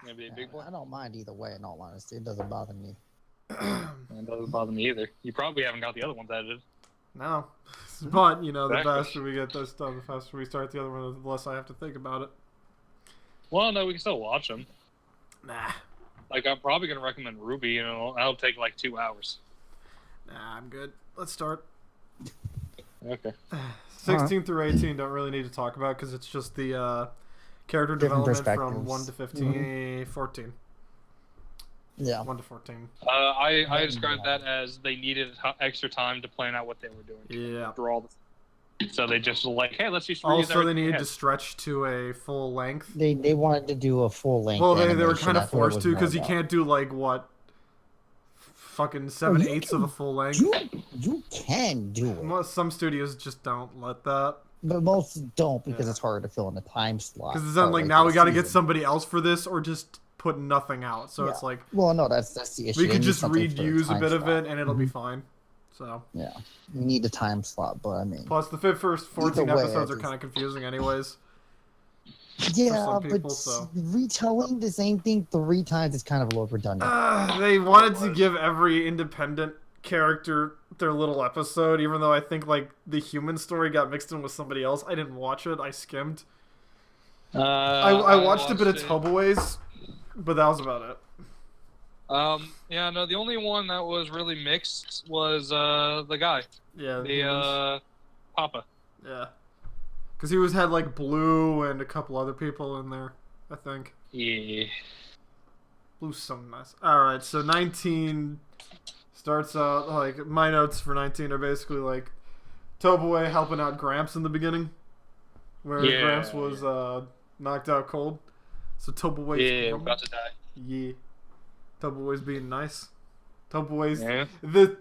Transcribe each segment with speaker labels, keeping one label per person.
Speaker 1: Gonna be a big boy.
Speaker 2: I don't mind either way, in all honesty. It doesn't bother me.
Speaker 1: It doesn't bother me either. You probably haven't got the other ones edited.
Speaker 3: No. But, you know, the
Speaker 1: Exactly.
Speaker 3: faster we get this done, the faster we start the other one, the less I have to think about it.
Speaker 1: Well, no, we can still watch them.
Speaker 3: Nah.
Speaker 1: Like, I'm probably gonna recommend Ruby. You know, that'll take like 2 hours.
Speaker 3: Nah, I'm good. Let's start.
Speaker 1: Okay.
Speaker 3: 16 through 18 don't really need to talk about because it's just the character
Speaker 2: Different
Speaker 3: development from
Speaker 2: perspectives.
Speaker 3: 1 to 15, 14.
Speaker 2: Yeah.
Speaker 3: 1 to 14.
Speaker 1: I described that as they needed extra time to plan out what they were doing.
Speaker 3: Yeah.
Speaker 1: After all this. So they just like, hey, let's just reuse
Speaker 3: Also, they
Speaker 1: everything we
Speaker 3: needed
Speaker 1: had.
Speaker 3: to stretch to a full length.
Speaker 2: They wanted to do a full length.
Speaker 3: Well, they were
Speaker 2: animation.
Speaker 3: kind of
Speaker 2: That's what it
Speaker 3: forced
Speaker 2: was
Speaker 3: to
Speaker 2: more
Speaker 3: because you
Speaker 2: about.
Speaker 3: can't do like what, fucking 7/8 of a full length.
Speaker 2: You can do it,
Speaker 3: Most, some studios just don't let that.
Speaker 2: but most don't because
Speaker 3: Yeah.
Speaker 2: it's harder to fill in the time slot.
Speaker 3: Because then, like,
Speaker 2: partway
Speaker 3: now
Speaker 2: through
Speaker 3: we
Speaker 2: the
Speaker 3: got to get
Speaker 2: season.
Speaker 3: somebody else for this, or just put nothing out. So
Speaker 2: Yeah.
Speaker 3: it's like
Speaker 2: Well, no, that's the issue.
Speaker 3: we
Speaker 2: They
Speaker 3: could
Speaker 2: need
Speaker 3: just
Speaker 2: something for the
Speaker 3: reuse a
Speaker 2: time
Speaker 3: bit of
Speaker 2: slot.
Speaker 3: it, and it'll be fine. So
Speaker 2: Yeah, you need a time slot, but I mean,
Speaker 3: plus the first 14
Speaker 2: Either way,
Speaker 3: episodes
Speaker 2: I
Speaker 3: are
Speaker 2: just-
Speaker 3: kind of confusing, anyways.
Speaker 2: yeah,
Speaker 3: some
Speaker 2: but
Speaker 3: people, so.
Speaker 2: retelling the same thing 3 times is kind of a little redundant.
Speaker 3: They wanted to give every independent character their little episode, even though I think like the human story got mixed in with somebody else. I didn't watch it. I skimmed. I watched a bit of Toboways, but that was about it.
Speaker 1: Yeah, no, the only one that was really mixed was the guy,
Speaker 3: Yeah,
Speaker 1: the Papa.
Speaker 3: yeah, because he had like Blue and a couple other people in there. I think
Speaker 1: Yeah.
Speaker 3: Blue's so nice. All right, so 19 starts out like my notes for 19 are basically like Tobaway helping out Gramps in the beginning, where
Speaker 1: Yeah,
Speaker 3: Gramps was knocked out cold. So Tobaway's
Speaker 1: Yeah, about to die.
Speaker 3: yeah. Tobaway's being nice. Tobaway's
Speaker 1: Yeah.
Speaker 3: the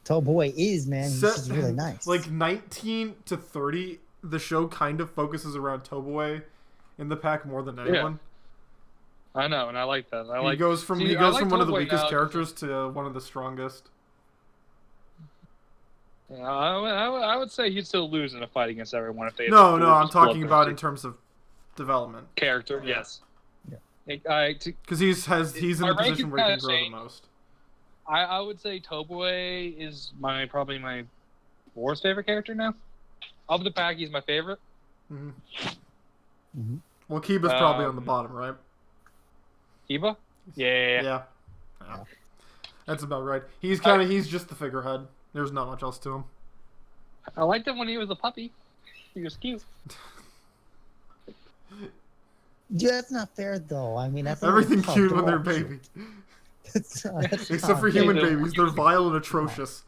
Speaker 2: Toboy is, man. He's
Speaker 3: set-
Speaker 2: just really nice.
Speaker 3: Like 19 to 30, the show kind of focuses around Tobaway in the pack more than anyone.
Speaker 1: I know, and I like that.
Speaker 3: He goes from
Speaker 1: I like
Speaker 3: one of the
Speaker 1: Tobaway
Speaker 3: weakest
Speaker 1: now,
Speaker 3: characters to one of the strongest.
Speaker 1: Yeah, I would say he'd still lose in a fight against everyone if they.
Speaker 3: No,
Speaker 1: if
Speaker 3: no,
Speaker 1: it was
Speaker 3: I'm
Speaker 1: just
Speaker 3: talking about in
Speaker 1: bloodthirsty.
Speaker 3: terms of development.
Speaker 1: Character.
Speaker 3: Yeah.
Speaker 1: Yes.
Speaker 2: Yeah.
Speaker 3: Because he's in
Speaker 1: My
Speaker 3: the
Speaker 1: rank
Speaker 3: position
Speaker 1: is
Speaker 3: where he
Speaker 1: kinda
Speaker 3: can grow the
Speaker 1: changed.
Speaker 3: most.
Speaker 1: I would say Tobaway is probably my 4th favorite character now. Of the pack, he's my favorite.
Speaker 3: hmm
Speaker 2: Mhm.
Speaker 3: Well, Kiba's probably on the bottom, right?
Speaker 1: Kiba? Yeah.
Speaker 3: Yeah. That's about right. He's just the figurehead. There's not much else to him.
Speaker 1: I liked him when he was a puppy. He was cute.
Speaker 2: Yeah, that's not fair though. I mean, that's
Speaker 3: Everything
Speaker 2: oh,
Speaker 3: cute when they're
Speaker 2: all
Speaker 3: baby.
Speaker 2: cute. That's
Speaker 3: Except
Speaker 2: not
Speaker 3: for
Speaker 2: fair.
Speaker 3: human
Speaker 1: They do.
Speaker 3: babies. They're vile and atrocious.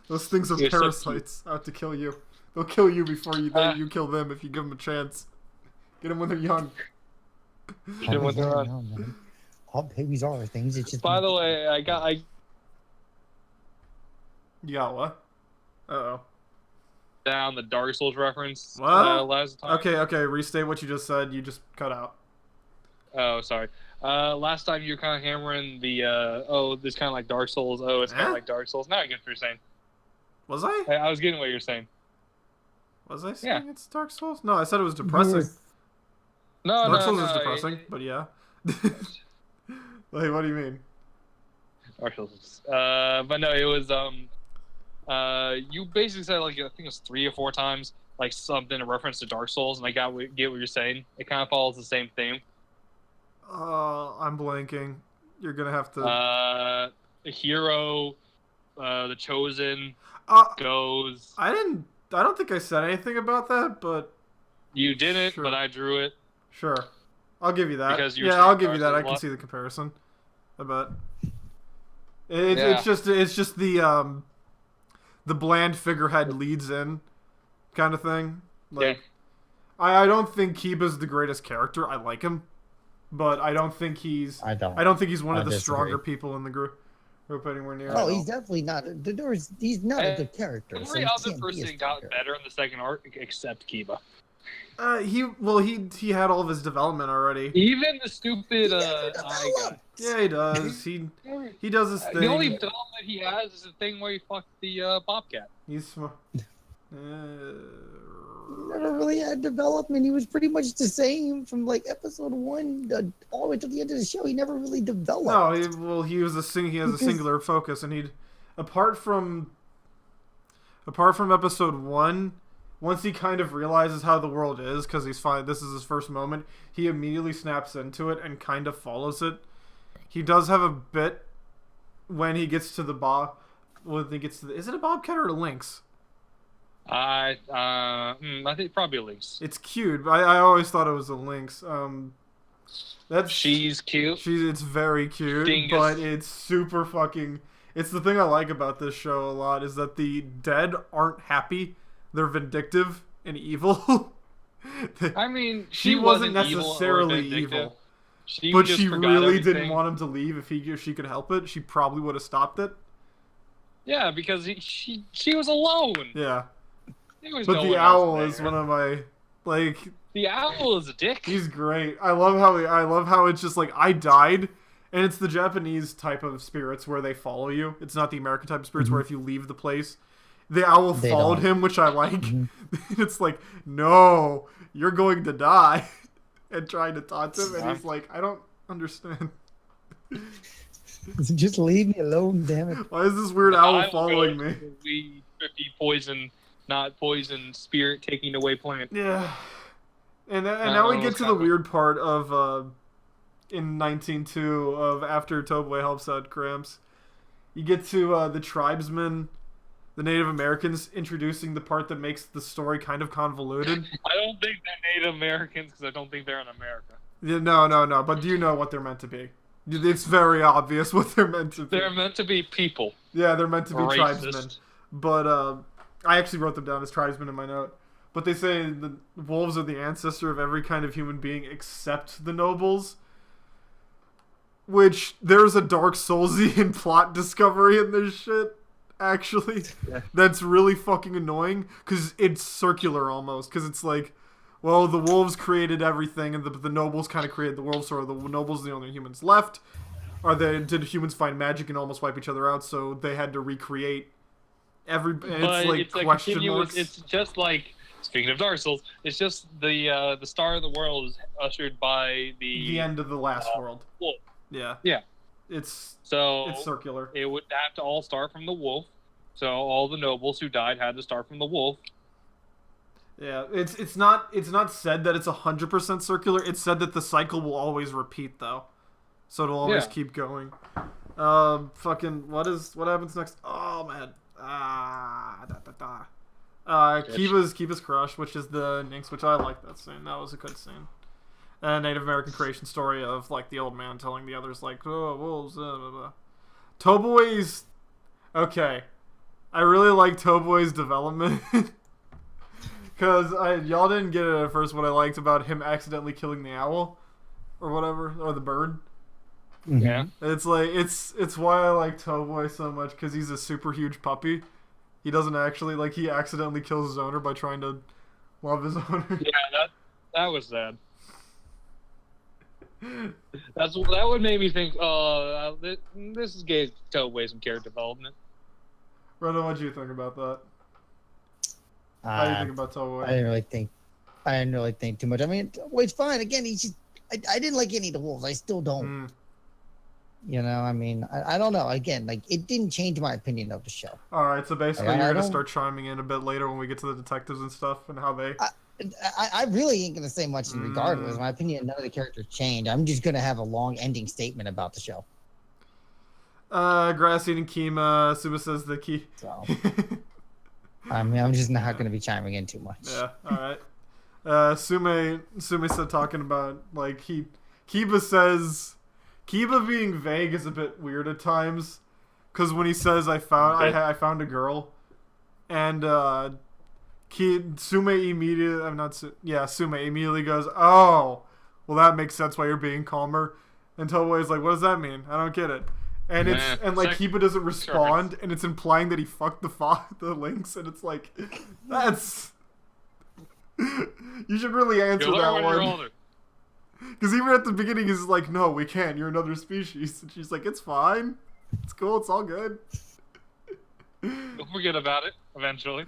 Speaker 3: Those things are
Speaker 1: You're so
Speaker 3: parasites out to kill you. They'll kill you before you kill them if you give them a chance. Get them when they're young.
Speaker 1: Shit, what they're on.
Speaker 2: No, man. All babies are things. It's just.
Speaker 1: By the way, I
Speaker 3: You got what? Uh-oh.
Speaker 1: down the Dark Souls reference
Speaker 3: What?
Speaker 1: last time.
Speaker 3: Okay, restate what you just said. You just cut out.
Speaker 1: Oh, sorry. Last time you were kind of hammering the this kind of like Dark Souls. Oh, it's kind
Speaker 3: Eh?
Speaker 1: of like Dark Souls. Now I get what you're saying.
Speaker 3: Was I?
Speaker 1: I was getting what you're saying.
Speaker 3: Was I saying it's Dark Souls? No, I said it was depressing.
Speaker 1: No,
Speaker 3: Dark
Speaker 1: no,
Speaker 3: Souls
Speaker 1: no.
Speaker 3: is depressing, but yeah. Like, what do you mean?
Speaker 1: Dark Souls. But no, it was you basically said like I think it was 3 or 4 times like something in reference to Dark Souls, and I get what you're saying. It kind of follows the same theme.
Speaker 3: I'm blanking. You're gonna have to.
Speaker 1: The hero, the chosen goes.
Speaker 3: I don't think I said anything about that, but
Speaker 1: You didn't,
Speaker 3: Sure.
Speaker 1: but I drew it.
Speaker 3: sure. I'll give you that.
Speaker 1: Because you're
Speaker 3: Yeah,
Speaker 1: saying
Speaker 3: I'll give you
Speaker 1: Dark
Speaker 3: that.
Speaker 1: Souls
Speaker 3: I can
Speaker 1: what?
Speaker 3: see the comparison. I bet.
Speaker 1: Yeah.
Speaker 3: It's just the bland figurehead leads in kind of thing. Like,
Speaker 1: Yeah.
Speaker 3: I don't think Kiba's the greatest character. I like him, but I don't think he's
Speaker 2: I don't.
Speaker 3: I don't think he's one
Speaker 2: I
Speaker 3: of the
Speaker 2: disagree.
Speaker 3: stronger people in the group anywhere near.
Speaker 2: Oh, he's definitely not. He's not a good character. so
Speaker 1: Every
Speaker 2: he
Speaker 1: other
Speaker 2: can't be a
Speaker 1: person got
Speaker 2: stronger.
Speaker 1: better in the second arc except Kiba.
Speaker 3: He had all of his development already.
Speaker 1: Even the stupid
Speaker 2: never
Speaker 1: eye guy.
Speaker 3: Yeah, he does. He does his thing.
Speaker 1: The only development he has is the thing where he fucked the bobcat.
Speaker 3: He's smart.
Speaker 2: never really had development. He was pretty much the same from like episode 1 all the way to the end of the show. He never really developed.
Speaker 3: No, he has a singular focus, and apart from episode 1, once he kind of realizes how the world is, because he's fine, this is his first moment, he immediately snaps into it and kind of follows it. He does have a bit when he gets to the is it a bobcat or a lynx?
Speaker 1: I think probably Lynx.
Speaker 3: It's cute. I always thought it was a lynx.
Speaker 1: She's cute.
Speaker 3: It's very cute,
Speaker 1: Dingus.
Speaker 3: but it's super fucking. It's the thing I like about this show a lot is that the dead aren't happy. They're vindictive and evil.
Speaker 1: I mean,
Speaker 3: she wasn't necessarily evil, but she really didn't want him to leave. If she could help it, she probably would have stopped it.
Speaker 1: Yeah, because she was alone.
Speaker 3: Yeah. But the owl is one of my
Speaker 1: The owl is a dick.
Speaker 3: He's great. I love how it's just like I died, and it's the Japanese type of spirits where they follow you. It's not the American type of spirits where if you leave the place, the owl followed him, which I like. It's like, no, you're going to die, and trying to taunt him, and he's like, I don't understand.
Speaker 2: Just leave me alone, damn it.
Speaker 3: Why is this weird owl following me?
Speaker 1: We 50 poison. Not poison, spirit taking away plant.
Speaker 3: Yeah. And now we get to the weird part of, in 19.2, of after Toboe helps out Gramps. You get to the tribesmen, the Native Americans, introducing the part that makes the story kind of convoluted.
Speaker 1: I don't think they're Native Americans, because I don't think they're in America.
Speaker 3: Yeah, no, but do you know what they're meant to be? It's very obvious what they're meant to be.
Speaker 1: They're meant to be people.
Speaker 3: Yeah, they're meant to be
Speaker 1: Racist.
Speaker 3: tribesmen. But, I actually wrote them down as tribesmen in my note. But they say the wolves are the ancestor of every kind of human being except the nobles. Which, there's a Dark Soulsian plot discovery in this shit, actually. Yeah. That's really fucking annoying, because it's circular almost. Because it's like, well, the wolves created everything, and the nobles kind of created the world, so are the nobles the only humans left? Did humans find magic and almost wipe each other out, so they had to recreate it's like question marks.
Speaker 1: It's just like, speaking of Dark Souls, it's just the star of the world is ushered by the
Speaker 3: end of the last world.
Speaker 1: Wolf.
Speaker 3: Yeah.
Speaker 1: Yeah.
Speaker 3: It's circular.
Speaker 1: It would have to all start from the wolf. So all the nobles who died had to start from the wolf.
Speaker 3: Yeah, it's not said that it's 100% circular. It's said that the cycle will always repeat though. So it'll always keep going. What happens next? Oh man. Kiba's crush, which is the Nynx, which I like that scene. That was a good scene. A Native American creation story of like the old man telling the others like, oh, wolves, blah, blah, blah. Toboe's okay. I really like Toboe's development because y'all didn't get it at first. What I liked about him accidentally killing the owl or whatever, or the bird.
Speaker 1: Yeah,
Speaker 3: it's like it's why I like Toboe so much, because he's a super huge puppy. He doesn't actually he accidentally kills his owner by trying to love his owner.
Speaker 1: Yeah, that was sad. That would make me think. This is gave Toboe some character development.
Speaker 3: Rhoda, what do you think about that? How do you think about Toboe?
Speaker 2: I didn't really think too much. I mean, Toboe's fine. Again, I didn't like any of the wolves. I still don't. You know, I mean, I don't know. Again, it didn't change my opinion of the show.
Speaker 3: All right, so basically you're going to start chiming in a bit later when we get to the detectives and stuff and how they...
Speaker 2: I really ain't going to say much regardless. My opinion, none of the characters change. I'm just going to have a long ending statement about the show.
Speaker 3: Grass eating Kima. Suba says the key.
Speaker 2: So, I mean, I'm just not going to be chiming in too much.
Speaker 3: Yeah, all right. Sume said talking about, Kiba says... Kiba being vague is a bit weird at times, because when he says I found a girl, and Sume immediately goes, oh, well that makes sense why you're being calmer, and Toboe's like, what does that mean? I don't get it. And Kiba doesn't respond, and it's implying that he fucked the lynx, and it's like, that's you should really answer that one. Because even at the beginning, he's like, no, we can't. You're another species. And she's like, it's fine. It's cool. It's all good.
Speaker 1: You'll forget about it eventually.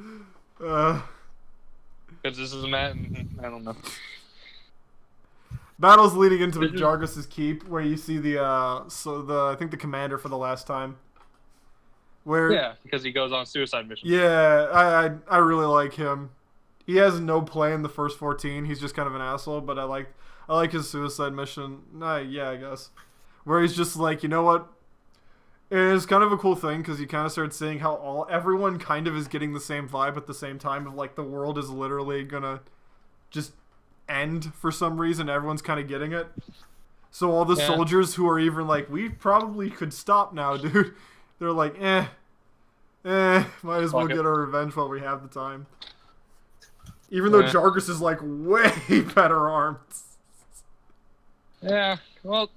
Speaker 1: because this is Matt. I don't know.
Speaker 3: Battles leading into Jargus's keep, where you see I think the commander for the last time. Where
Speaker 1: because he goes on suicide mission.
Speaker 3: Yeah, I really like him. He has no play in the first 14. He's just kind of an asshole, but I like his suicide mission. Yeah, I guess. Where he's just like, you know what? It's kind of a cool thing because you kind of start seeing how everyone kind of is getting the same vibe at the same time of like the world is literally gonna just end for some reason. Everyone's kind of getting it. So all the soldiers who are even like, we probably could stop now, dude. They're like, might as well get our revenge while we have the time. Even though Jargus is like way better armed.
Speaker 1: Yeah, well,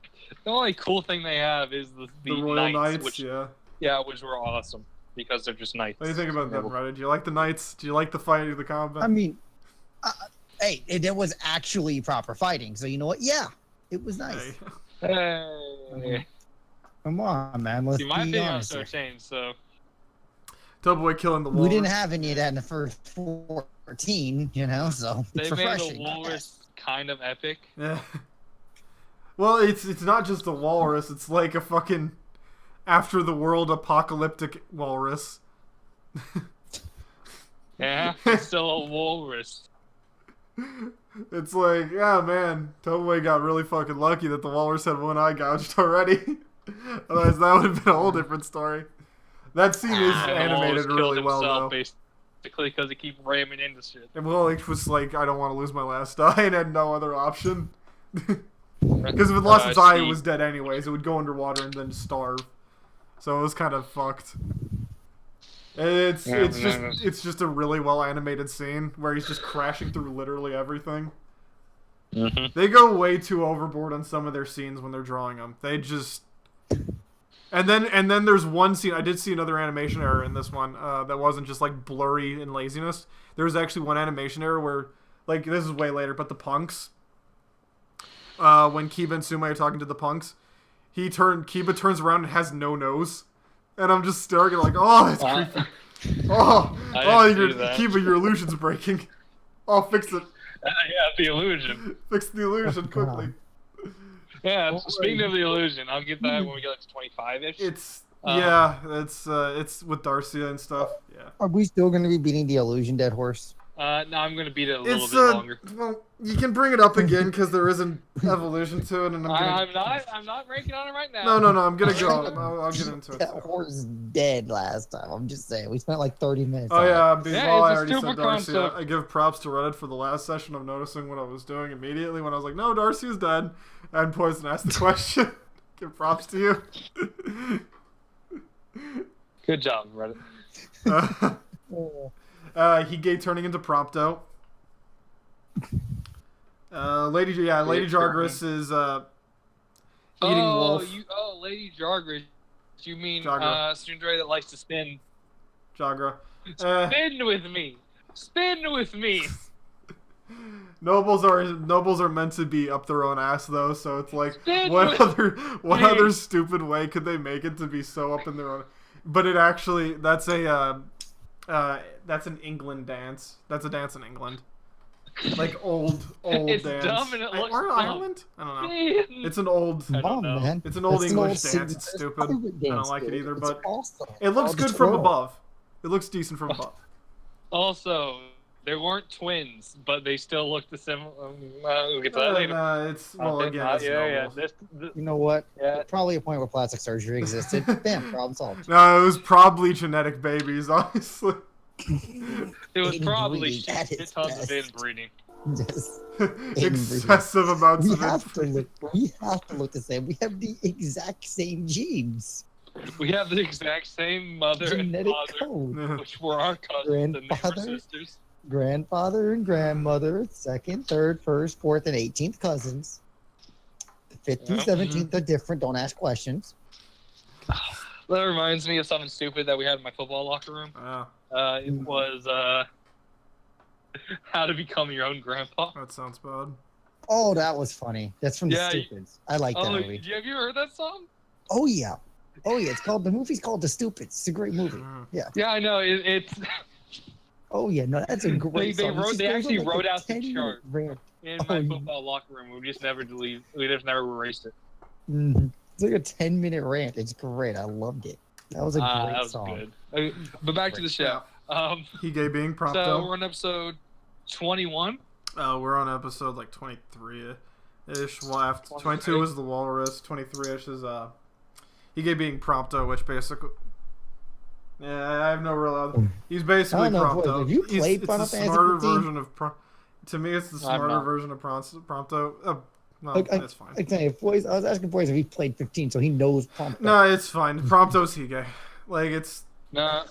Speaker 1: the only cool thing they have is the
Speaker 3: Royal Knights,
Speaker 1: which, which were awesome because they're just knights.
Speaker 3: What do you think about them, Reddit? Do you like the knights? Do you like the fight, the combat?
Speaker 2: I mean, hey, there was actually proper fighting, so you know what? Yeah, it was nice.
Speaker 1: Hey.
Speaker 2: Come on, man. Let's
Speaker 1: my
Speaker 2: be
Speaker 1: opinion
Speaker 2: honest
Speaker 1: on changed, so.
Speaker 3: Doughboy killing the walrus.
Speaker 2: We didn't have any of that in the first 14, so
Speaker 1: they
Speaker 2: it's
Speaker 1: made
Speaker 2: refreshing.
Speaker 1: the walrus kind of epic.
Speaker 3: Yeah. Well, it's not just a walrus. It's like a fucking after the world apocalyptic walrus.
Speaker 1: Yeah, it's still a walrus.
Speaker 3: It's like, yeah, man, Doughboy got really fucking lucky that the walrus had one eye gouged already. Otherwise, that would have been a whole different story. That scene is animated really well, though.
Speaker 1: Basically, because he keep ramming into shit.
Speaker 3: And well, it was like, I don't want to lose my last eye, and had no other option. Because if it lost its eye, it was dead anyways. It would go underwater and then starve. So it was kind of fucked. It's just a really well animated scene where he's just crashing through literally everything.
Speaker 1: Mm-hmm.
Speaker 3: They go way too overboard on some of their scenes when they're drawing them. They just and then there's one scene. I did see another animation error in this one that wasn't just like blurry and laziness. There was actually one animation error where, like, this is way later, but the punks. When Kiba and Sume are talking to the punks, Kiba turns around and has no nose, and I'm just staring at like, oh, that's creepy. Kiba, your illusion's breaking. Oh, fix it.
Speaker 1: Yeah, the illusion.
Speaker 3: Fix the illusion quickly.
Speaker 1: Yeah, speaking of the illusion, I'll get that when we get up to 25-ish.
Speaker 3: It's with Darcia and stuff. Yeah.
Speaker 2: Are we still going to be beating the illusion dead horse?
Speaker 1: No, I'm going to beat it a little bit longer.
Speaker 3: Well, you can bring it up again because there is an evolution to it, and
Speaker 1: I'm not ranking on it right now.
Speaker 3: No, I'm gonna go. I'll get into it.
Speaker 2: That horse is dead last time. I'm just saying. We spent like 30 minutes.
Speaker 3: Oh yeah, while I
Speaker 1: it's a
Speaker 3: already
Speaker 1: super
Speaker 3: said Darcy,
Speaker 1: concept.
Speaker 3: I give props to Reddit for the last session of noticing what I was doing immediately when I was like, no, Darcy is dead, and Poison asked the question. Give props to you.
Speaker 1: Good job, Reddit.
Speaker 3: Hige turning into Prompto. Lady Jargris is eating wolf.
Speaker 1: Lady Jargris. You mean
Speaker 3: Jagra.
Speaker 1: Tsundere that likes to spin?
Speaker 3: Jagra.
Speaker 1: Spin with me. Spin with me.
Speaker 3: Nobles are meant to be up their own ass though, so it's like what other stupid way could they make it to be so up in their own? But it actually that's an England dance. That's a dance in England. Like old
Speaker 1: it's
Speaker 3: dance.
Speaker 1: Dumb and it looks
Speaker 3: or
Speaker 1: dumb.
Speaker 3: Ireland? I don't know. It's an old.
Speaker 2: Man.
Speaker 3: It's an old English dance. It's stupid. I don't like it either, but it looks good from above. It looks decent from above.
Speaker 1: Also, they weren't twins, but they still look the same. We'll get to that later.
Speaker 2: You know what?
Speaker 1: Yeah.
Speaker 2: Probably a point where plastic surgery existed. Bam, problem solved.
Speaker 3: No, it was probably genetic babies, honestly.
Speaker 1: It was probably shit tons of inbreeding.
Speaker 2: Yes.
Speaker 3: Excessive amounts of inbreeding.
Speaker 2: We have to look the same. We have the exact same genes.
Speaker 1: We have the exact same mother
Speaker 2: Genetic
Speaker 1: and father,
Speaker 2: code.
Speaker 1: which were our cousins and they were sisters.
Speaker 2: Grandfather and grandmother, second, third, first, fourth, and 18th cousins. 5th through 17th are different. Don't ask questions.
Speaker 1: That reminds me of something stupid that we had in my football locker room. It was how to become your own grandpa.
Speaker 3: That sounds bad.
Speaker 2: Oh, that was funny. That's from the Stupids. I like that movie.
Speaker 1: Have you heard that song?
Speaker 2: Oh yeah. The movie's called The Stupids. It's a great movie. Yeah.
Speaker 1: Yeah, I know. It's
Speaker 2: Oh yeah, no, that's a great
Speaker 1: They
Speaker 2: song.
Speaker 1: wrote. They actually wrote out the
Speaker 2: 10-minute
Speaker 1: chart
Speaker 2: rant.
Speaker 1: in my football locker room. We just never deleted. We just never erased it.
Speaker 2: Mm-hmm. It's like a 10-minute rant. It's great. I loved it. That was a great
Speaker 1: That was
Speaker 2: song.
Speaker 1: good. But back to the show.
Speaker 3: Hige being
Speaker 1: So
Speaker 3: Prompto.
Speaker 1: we're on episode 21.
Speaker 3: We're on episode like 23-ish. Well, after 22 was the Walrus. 23-ish is Hige being Prompto, which basically. Yeah, I have no real other. He's basically Prompto.
Speaker 2: Have you played
Speaker 3: It's
Speaker 2: Final
Speaker 3: the
Speaker 2: Fantasy
Speaker 3: smarter
Speaker 2: 15?
Speaker 3: version of To me, it's the smarter version of Prompto. No, that's fine.
Speaker 2: I was asking Boys if he played 15, so he knows Prompto.
Speaker 3: No, it's fine. Prompto's Hige. Like, it's...
Speaker 1: No,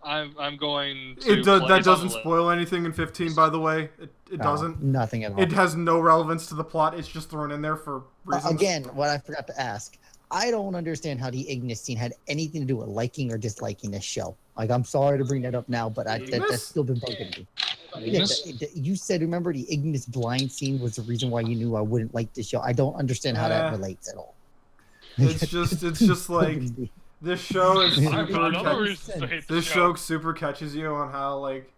Speaker 1: I'm going to.
Speaker 3: That doesn't spoil anything in 15, by the way. It doesn't.
Speaker 2: Nothing at all.
Speaker 3: It has no relevance to the plot. It's just thrown in there for reasons.
Speaker 2: Again, what I forgot to ask. I don't understand how the Ignis scene had anything to do with liking or disliking this show. Like, I'm sorry to bring that up now, but that's still been bugging me. Yeah, you said, remember, the Ignis blind scene was the reason why you knew I wouldn't like this show. I don't understand how that relates at all.
Speaker 3: It's just like this show is this show super catches you on how like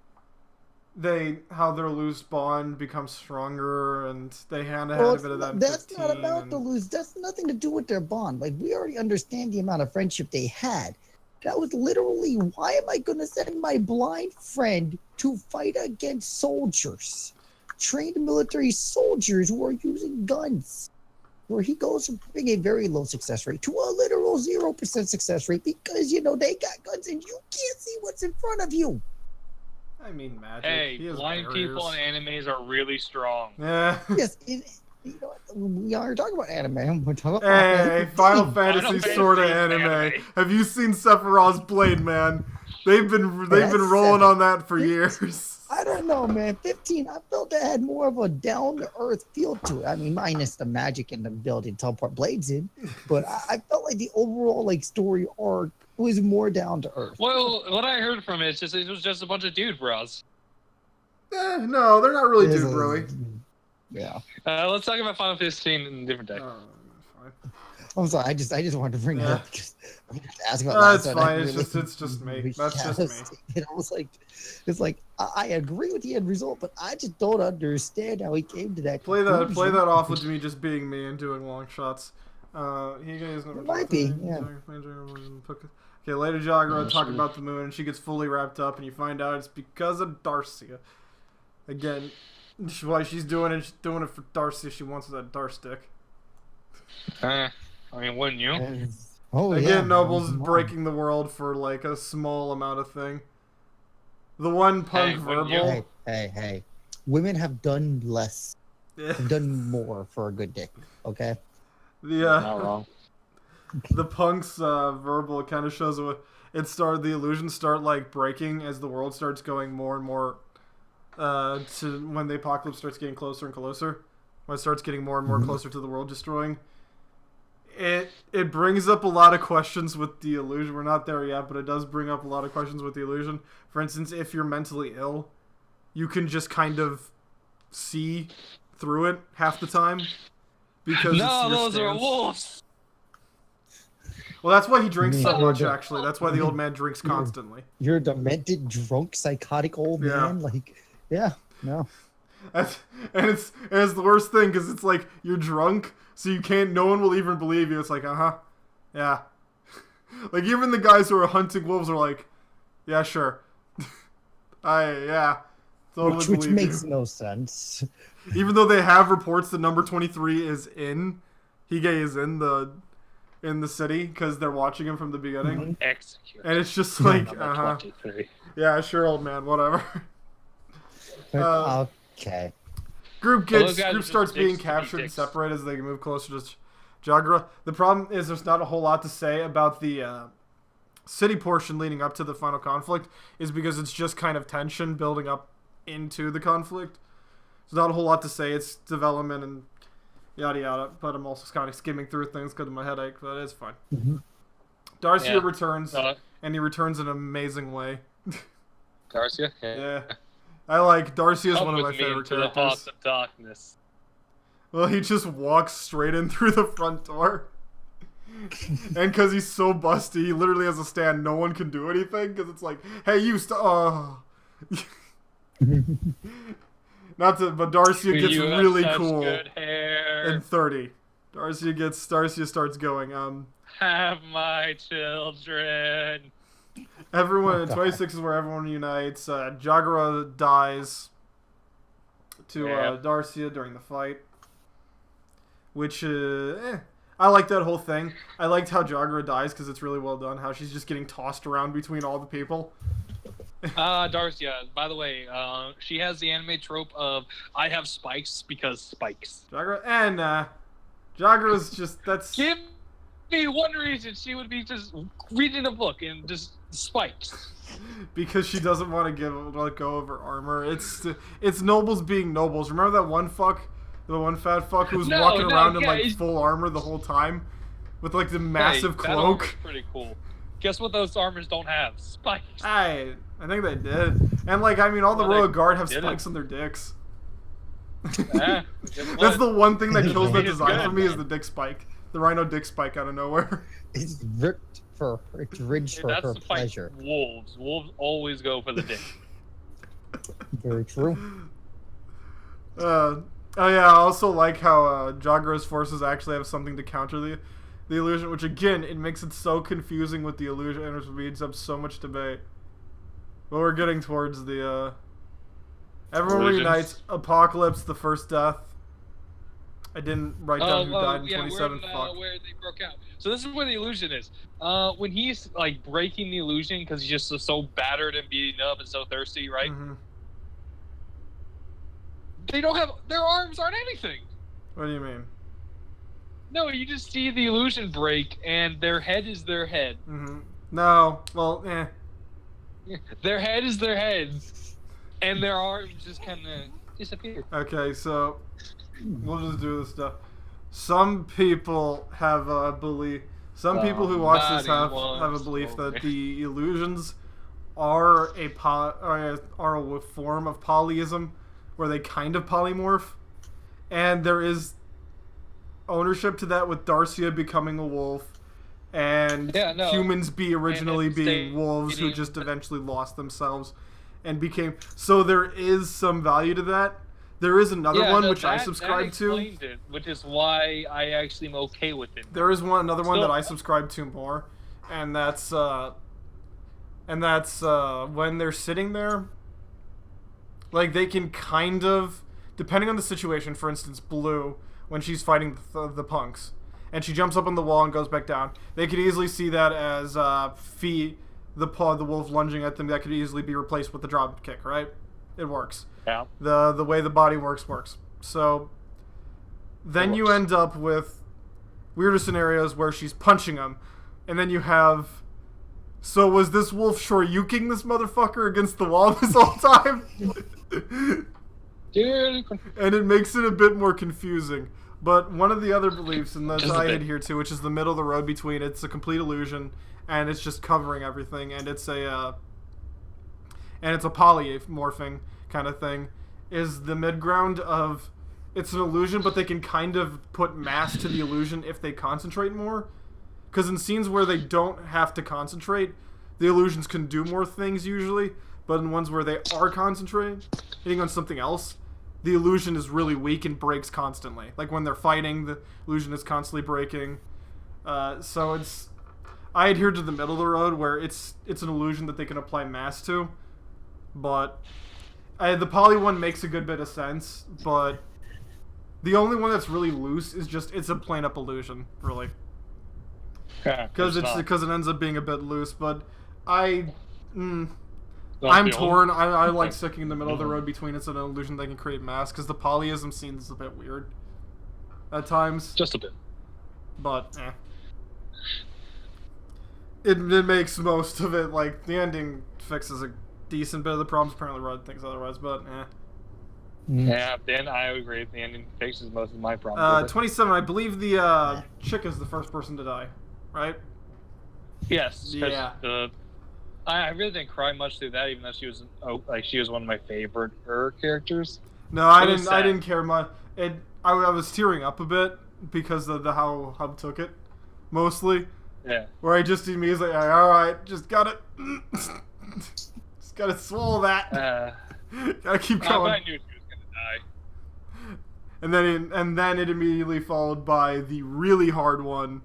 Speaker 3: how their loose bond becomes stronger, and they had a bit of that.
Speaker 2: That's not about the loose. That's nothing to do with their bond. Like, we already understand the amount of friendship they had. That was literally, why am I going to send my blind friend to fight against soldiers, trained military soldiers who are using guns? Where he goes from having a very low success rate to a literal 0% success rate because, they got guns and you can't see what's in front of you.
Speaker 3: I mean, magic.
Speaker 1: Hey, blind people in animes are really strong.
Speaker 3: Yeah.
Speaker 2: Yes, we are talking about anime. We're talking about
Speaker 3: Final Fantasy sort of anime. Have you seen Sephiroth's Blade, man? They've been rolling on that for years.
Speaker 2: I don't know, man. 15, I felt it had more of a down-to-earth feel to it. I mean, minus the magic and the ability to teleport blades in. But I felt like the overall story arc was more down-to-earth.
Speaker 1: Well, what I heard from it was just a bunch of dude bros.
Speaker 3: No, they're not really dude broy.
Speaker 2: Yeah.
Speaker 1: Let's talk about Final 15 in a different day.
Speaker 3: Fine.
Speaker 2: I'm sorry. I just wanted to bring it up because I'm just asking about
Speaker 3: that. That's fine. It's just me. That's just me.
Speaker 2: It's like I agree with the end result, but I just don't understand how he came to that.
Speaker 3: Play that off with me just being me and doing long shots. He guys never.
Speaker 2: It might be. Yeah.
Speaker 3: Okay, later Jagra talking about the moon, and she gets fully wrapped up, and you find out it's because of Darcia. Again, why she's doing it for Darcia. She wants that Darstick.
Speaker 1: I mean, wouldn't you?
Speaker 3: Again, Noble's breaking the world for like a small amount of thing. The one punk verbal.
Speaker 2: Hey. Women have done less. Have done more for a good dick. Okay?
Speaker 1: Not wrong.
Speaker 3: The punk's verbal kind of shows the illusions start like breaking as the world starts going more and more to when the apocalypse starts getting closer and closer. When it starts getting more and more closer to the world destroying. It brings up a lot of questions with the illusion. We're not there yet, but it does bring up a lot of questions with the illusion. For instance, if you're mentally ill, you can just kind of see through it half the time. Because
Speaker 1: those are wolves.
Speaker 3: Well, that's why he drinks so much, actually. That's why the old man drinks constantly.
Speaker 2: You're a demented, drunk, psychotic old man? No.
Speaker 3: And it's the worst thing, because it's like, you're drunk, so no one will even believe you. It's like, yeah. Like, even the guys who are hunting wolves are like, yeah, sure. Totally
Speaker 2: which makes no sense.
Speaker 3: Even though they have reports that number 23 is Hige is in the city, because they're watching him from the beginning.
Speaker 1: Execute.
Speaker 3: And it's just like, yeah, sure, old man, whatever.
Speaker 2: Okay.
Speaker 3: Group starts being captured and separated as they move closer to Jagra. The problem is there's not a whole lot to say about the city portion leading up to the final conflict, is because it's just kind of tension building up into the conflict. There's not a whole lot to say. It's development and yada yada, but I'm also kind of skimming through things because of my headache, but it's fine. Darcia returns, and he returns in an amazing way.
Speaker 1: Darcia?
Speaker 3: Yeah. I like Darcia is one of my favorite characters.
Speaker 1: The heart of darkness.
Speaker 3: Well, he just walks straight in through the front door. And because he's so busty, he literally has a stand. No one can do anything because it's like, hey, you But Darcia gets
Speaker 1: You have
Speaker 3: really
Speaker 1: such
Speaker 3: cool
Speaker 1: good hair.
Speaker 3: in 30. Darcia starts going.
Speaker 1: Have my children.
Speaker 3: Everyone
Speaker 2: Oh,
Speaker 3: in
Speaker 2: God.
Speaker 3: 26 is where everyone unites. Jagara dies to
Speaker 1: Yep.
Speaker 3: Darcia during the fight, which I like that whole thing. I liked how Jagara dies because it's really well done. How she's just getting tossed around between all the people.
Speaker 1: Darcy, by the way, she has the anime trope of I have spikes because spikes.
Speaker 3: Jagara's just
Speaker 1: Give me one reason she would be just reading a book and just spikes.
Speaker 3: because she doesn't want to let go of her armor. It's nobles being nobles. Remember that one the one fat fuck who was walking around in like full armor the whole time with like the massive
Speaker 1: That armor's
Speaker 3: cloak.
Speaker 1: pretty cool. Guess what those armors don't have? Spikes.
Speaker 3: I think they did. And like I mean all the
Speaker 1: Well,
Speaker 3: Royal
Speaker 1: they
Speaker 3: Guard have
Speaker 1: didn't.
Speaker 3: spikes on their dicks.
Speaker 1: Yeah,
Speaker 3: That's the one thing that kills that
Speaker 1: It's
Speaker 3: design
Speaker 1: good,
Speaker 3: for me is
Speaker 1: man.
Speaker 3: the dick spike. The rhino dick spike out of nowhere.
Speaker 2: It's ridged for
Speaker 1: That's
Speaker 2: her
Speaker 1: the fight.
Speaker 2: pleasure.
Speaker 1: Wolves. Wolves always go for the dick.
Speaker 2: Very true.
Speaker 3: Oh yeah, I also like how Jagara's forces actually have something to counter the illusion, which again, it makes it so confusing with the illusion and it leads up so much debate. But we're getting towards the everyone
Speaker 1: Illusions.
Speaker 3: reunites. Apocalypse, the first death. I didn't write down who died in 27. Fuck.
Speaker 1: Where they broke out. So this is where the illusion is. When he's like breaking the illusion because he's just so battered and beaten up and so thirsty, right?
Speaker 3: Mm-hmm.
Speaker 1: They don't have their arms aren't anything.
Speaker 3: What do you mean?
Speaker 1: No, you just see the illusion break and their head is their head.
Speaker 3: Mm-hmm. No, well,
Speaker 1: Their head is their head, and their arms just kind of disappear.
Speaker 3: Okay, so we'll just do this stuff. Some people have a belief. Some people who watch this have a belief that the illusions are a form of polyism, where they kind of polymorph, and there is ownership to that with Darcia becoming a wolf, and humans originally being wolves who just eventually lost themselves and became. So there is some value to that. There is another one which I subscribe to,
Speaker 1: it, which is why I actually am okay with it.
Speaker 3: There is another one that I subscribe to more, and that's when they're sitting there, like they can kind of, depending on the situation. For instance, Blue, when she's fighting the punks, and she jumps up on the wall and goes back down, they could easily see that as the wolf lunging at them. That could easily be replaced with the drop kick, right? It works.
Speaker 1: Yeah.
Speaker 3: The way the body works. So then you end up with weirder scenarios where she's punching him, and then you have. So was this wolf shoryuking this motherfucker against the wall this whole time?
Speaker 1: Dude.
Speaker 3: And it makes it a bit more confusing. But one of the other beliefs, and that I adhere to, which is the middle of the road between it's a complete illusion and it's just covering everything, and it's a polymorphing kind of thing, is the mid-ground of it's an illusion, but they can kind of put mass to the illusion if they concentrate more. Because in scenes where they don't have to concentrate, the illusions can do more things usually, but in ones where they are concentrating, hitting on something else, the illusion is really weak and breaks constantly. Like when they're fighting, the illusion is constantly breaking. So I adhere to the middle of the road where it's an illusion that they can apply mass to, but the poly one makes a good bit of sense, but the only one that's really loose is just it's a plain up illusion, really, because it ends up being a bit loose. But I'm torn. I like sticking in the middle of the road between it's an illusion that can create mass, because the polyism scene is a bit weird at times,
Speaker 1: just a bit,
Speaker 3: but it makes most of it. Like the ending fixes a decent bit of the problems. Apparently Rod thinks otherwise, but
Speaker 1: Yeah, then I agree. The ending fixes most of my problems.
Speaker 3: 27, I believe the chick is the first person to die, right?
Speaker 1: Yes.
Speaker 3: Yeah.
Speaker 1: I really didn't cry much through that, even though she was she was one of my favorite characters.
Speaker 3: No, I didn't care much. I was tearing up a bit because of how Hub took it, mostly.
Speaker 1: Yeah.
Speaker 3: Where I just immediately like, all right, just got it. Gotta swallow that. Gotta keep
Speaker 1: I
Speaker 3: going.
Speaker 1: knew he was gonna die.
Speaker 3: And then it immediately followed by the really hard one,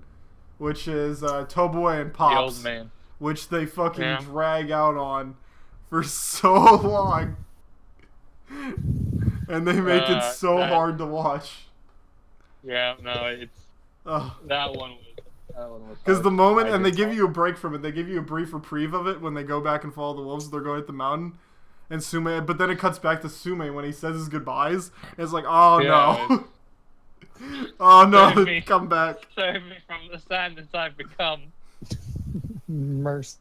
Speaker 3: which is Toboe and Pops,
Speaker 1: The old man.
Speaker 3: which they fucking drag out on for so long, and they make it so hard to watch.
Speaker 1: Yeah, no, it's that one was.
Speaker 3: Because the moment, and they give you a break from it, they give you a brief reprieve of it when they go back and follow the wolves. They're going at the mountain, and Sume, but then it cuts back to Sume when he says his goodbyes. And it's like, oh no, oh no, come back.
Speaker 1: Save me from the sadness I've become.
Speaker 2: Mercy.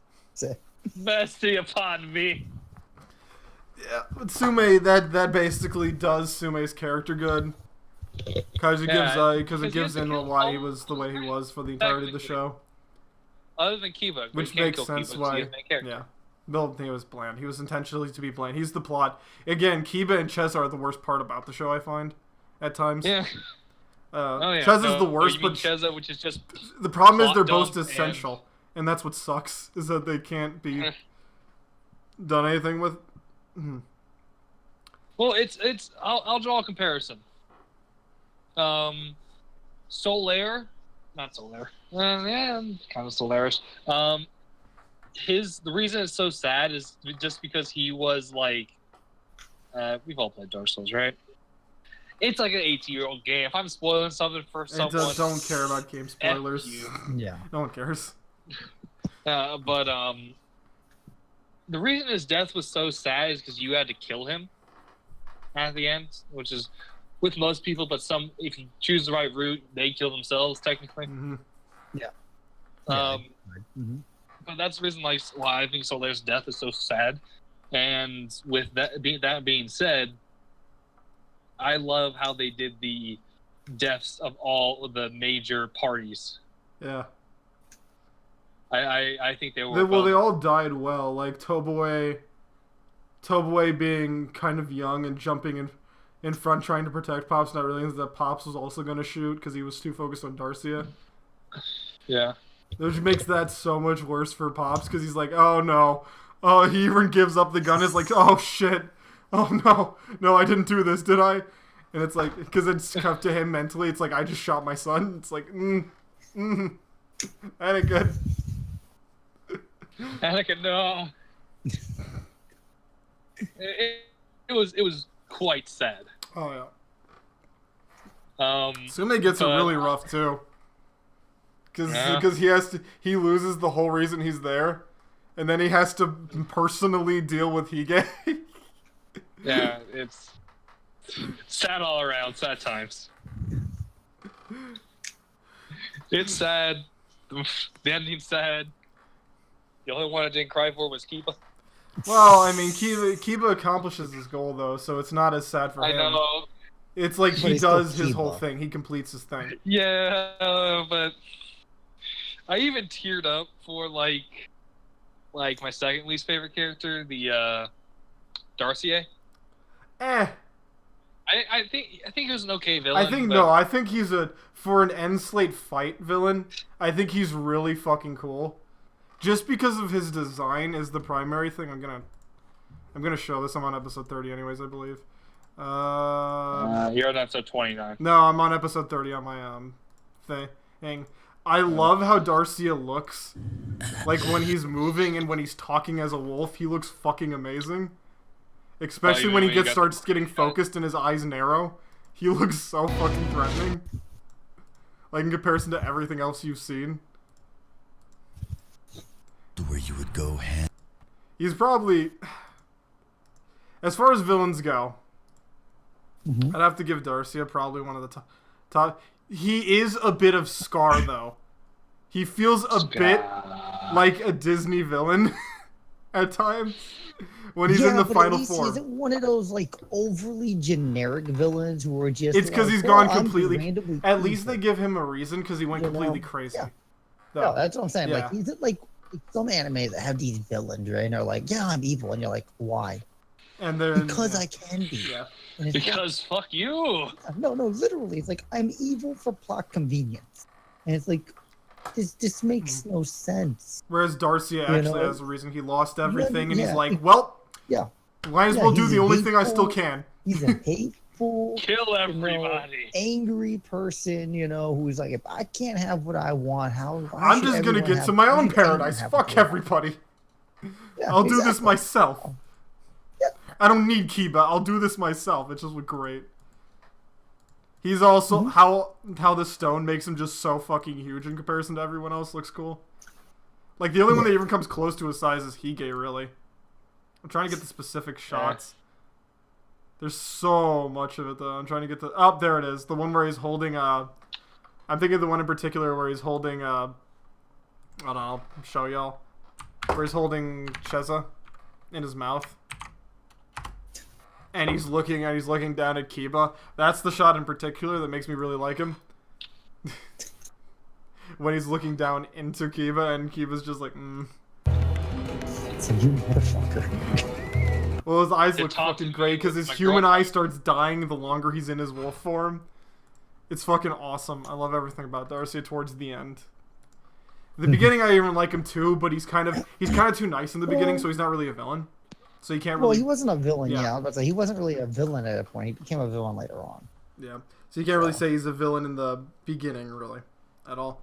Speaker 3: Mercy upon me. Yeah, but Sume, that basically does Sume's character good. Because it gives in why he was the way he was for the entirety of the show.
Speaker 1: Other than Kiba,
Speaker 3: which makes sense why. Yeah, Bill, he was bland. He was intentionally to be bland. He's the plot. Again, Kiba and Ches are the worst part about the show. I find, at times. Yeah. Ches is the worst, but
Speaker 1: Cheza, which is just
Speaker 3: the problem is they're both essential, and that's what sucks. Is that they can't be done anything with.
Speaker 1: Well, it's. I'll draw a comparison. Solaire, not Solaire. Yeah, kind of Solaire-ish. The reason it's so sad is just because he was like, we've all played Dark Souls, right? It's like an 18-year-old game. If I'm spoiling something for someone,
Speaker 3: don't care about game spoilers.
Speaker 2: Yeah,
Speaker 3: no one cares.
Speaker 1: But the reason his death was so sad is because you had to kill him at the end, which is. With most people, but some, if you choose the right route, they kill themselves, technically.
Speaker 3: Mm-hmm.
Speaker 2: Yeah.
Speaker 1: But that's the reason why I think Solaire's death is so sad. And with that being said, I love how they did the deaths of all of the major parties.
Speaker 3: Yeah.
Speaker 1: I think they were...
Speaker 3: They all died well. Like, Toboe being kind of young and jumping in front trying to protect Pops, not realizing that Pops was also going to shoot because he was too focused on Darcia.
Speaker 1: Yeah.
Speaker 3: Which makes that so much worse for Pops because he's like, oh no. Oh, he even gives up the gun. It's like, oh shit. Oh no. No, I didn't do this, did I? And it's like, because it's up to him mentally. It's like, I just shot my son. It's like, that ain't good.
Speaker 1: Anakin, no. It was quite sad.
Speaker 3: Oh yeah. Sume gets it really rough too. Because he loses the whole reason he's there, and then he has to personally deal with Hige.
Speaker 1: Yeah, it's sad all around. Sad times. It's sad. The ending's sad. The only one I didn't cry for was Kiba.
Speaker 3: Well, I mean, Kiba accomplishes his goal, though, so it's not as sad for him.
Speaker 1: I know.
Speaker 3: It's like he does his whole thing. He completes his thing.
Speaker 1: Yeah, but I even teared up for, like my second least favorite character, the Darcier. I think he was an okay villain.
Speaker 3: I think he's for an end slate fight villain, I think he's really fucking cool. Just because of his design is the primary thing. I'm gonna show this. I'm on episode 30 anyways, I believe.
Speaker 1: You're on episode 29.
Speaker 3: No, I'm on episode 30 on my thing. I love how Darcia looks. Like when he's moving and when he's talking as a wolf, he looks fucking amazing. Especially when he starts getting focused and his eyes narrow. He looks so fucking threatening. Like in comparison to everything else you've seen.
Speaker 4: Where you would go, hand.
Speaker 3: He's probably, as far as villains go, I'd have to give Darcia probably one of the top. He is a bit of Scar though. He feels a bit like a Disney villain at times when he's in the final form.
Speaker 2: Isn't one of those like overly generic villains who are just?
Speaker 3: It's because he's gone completely. At least they give him a reason because he went completely crazy.
Speaker 2: Yeah. No, that's what I'm saying. Yeah. Like he's like some anime that have these villains, right? And they're like, yeah, I'm evil, and you're like, why?
Speaker 3: And then
Speaker 2: because I can be.
Speaker 3: Yeah.
Speaker 1: Because fuck you.
Speaker 2: No, literally, it's like I'm evil for plot convenience, and it's like this makes no sense.
Speaker 3: Whereas Darcia actually has a reason. He lost everything, and he's like, well,
Speaker 2: Yeah.
Speaker 3: Might as
Speaker 2: Yeah,
Speaker 3: well do
Speaker 2: he's
Speaker 3: the
Speaker 2: a
Speaker 3: only thing I still
Speaker 2: hateful-
Speaker 3: can.
Speaker 2: He's a hateful,
Speaker 1: Kill everybody.
Speaker 2: angry person, who's like, if I can't have what I want, why
Speaker 3: I'm
Speaker 2: should
Speaker 3: just gonna
Speaker 2: everyone
Speaker 3: get
Speaker 2: have-
Speaker 3: to my
Speaker 2: why
Speaker 3: own
Speaker 2: should anyone
Speaker 3: paradise.
Speaker 2: have what
Speaker 3: Fuck
Speaker 2: they want?
Speaker 3: everybody.
Speaker 2: Yeah,
Speaker 3: I'll do this
Speaker 2: exactly.
Speaker 3: myself.
Speaker 2: Yeah.
Speaker 3: I don't need Kiba. I'll do this myself. It just looked great. He's also how the stone makes him just so fucking huge in comparison to everyone else looks cool. Like the only one that even comes close to his size is Hige, really. I'm trying to get the specific shots. There's so much of it though. I'm trying to get the there it is. The one where he's holding I'm thinking of the one in particular where he's holding I don't know, I'll show y'all. Where he's holding Cheza in his mouth. And he's looking down at Kiba. That's the shot in particular that makes me really like him. When he's looking down into Kiba and Kiba's just like,
Speaker 2: So you motherfucker.
Speaker 3: Well, his eyes
Speaker 1: It
Speaker 3: look
Speaker 1: taunts
Speaker 3: fucking
Speaker 1: me
Speaker 3: great because
Speaker 1: with
Speaker 3: his
Speaker 1: my
Speaker 3: human
Speaker 1: girlfriend.
Speaker 3: eye starts dying the longer he's in his wolf form. It's fucking awesome. I love everything about Darcy towards the end. The beginning I even like him too, but he's kind of too nice in the beginning, so he's not really a villain. So you can't
Speaker 2: Well,
Speaker 3: really
Speaker 2: he wasn't a villain.
Speaker 3: Yeah.
Speaker 2: Yeah, I was about to say he wasn't really a villain at that point. He became a villain later on.
Speaker 3: Yeah. So you can't really say he's a villain in the beginning, really, at all.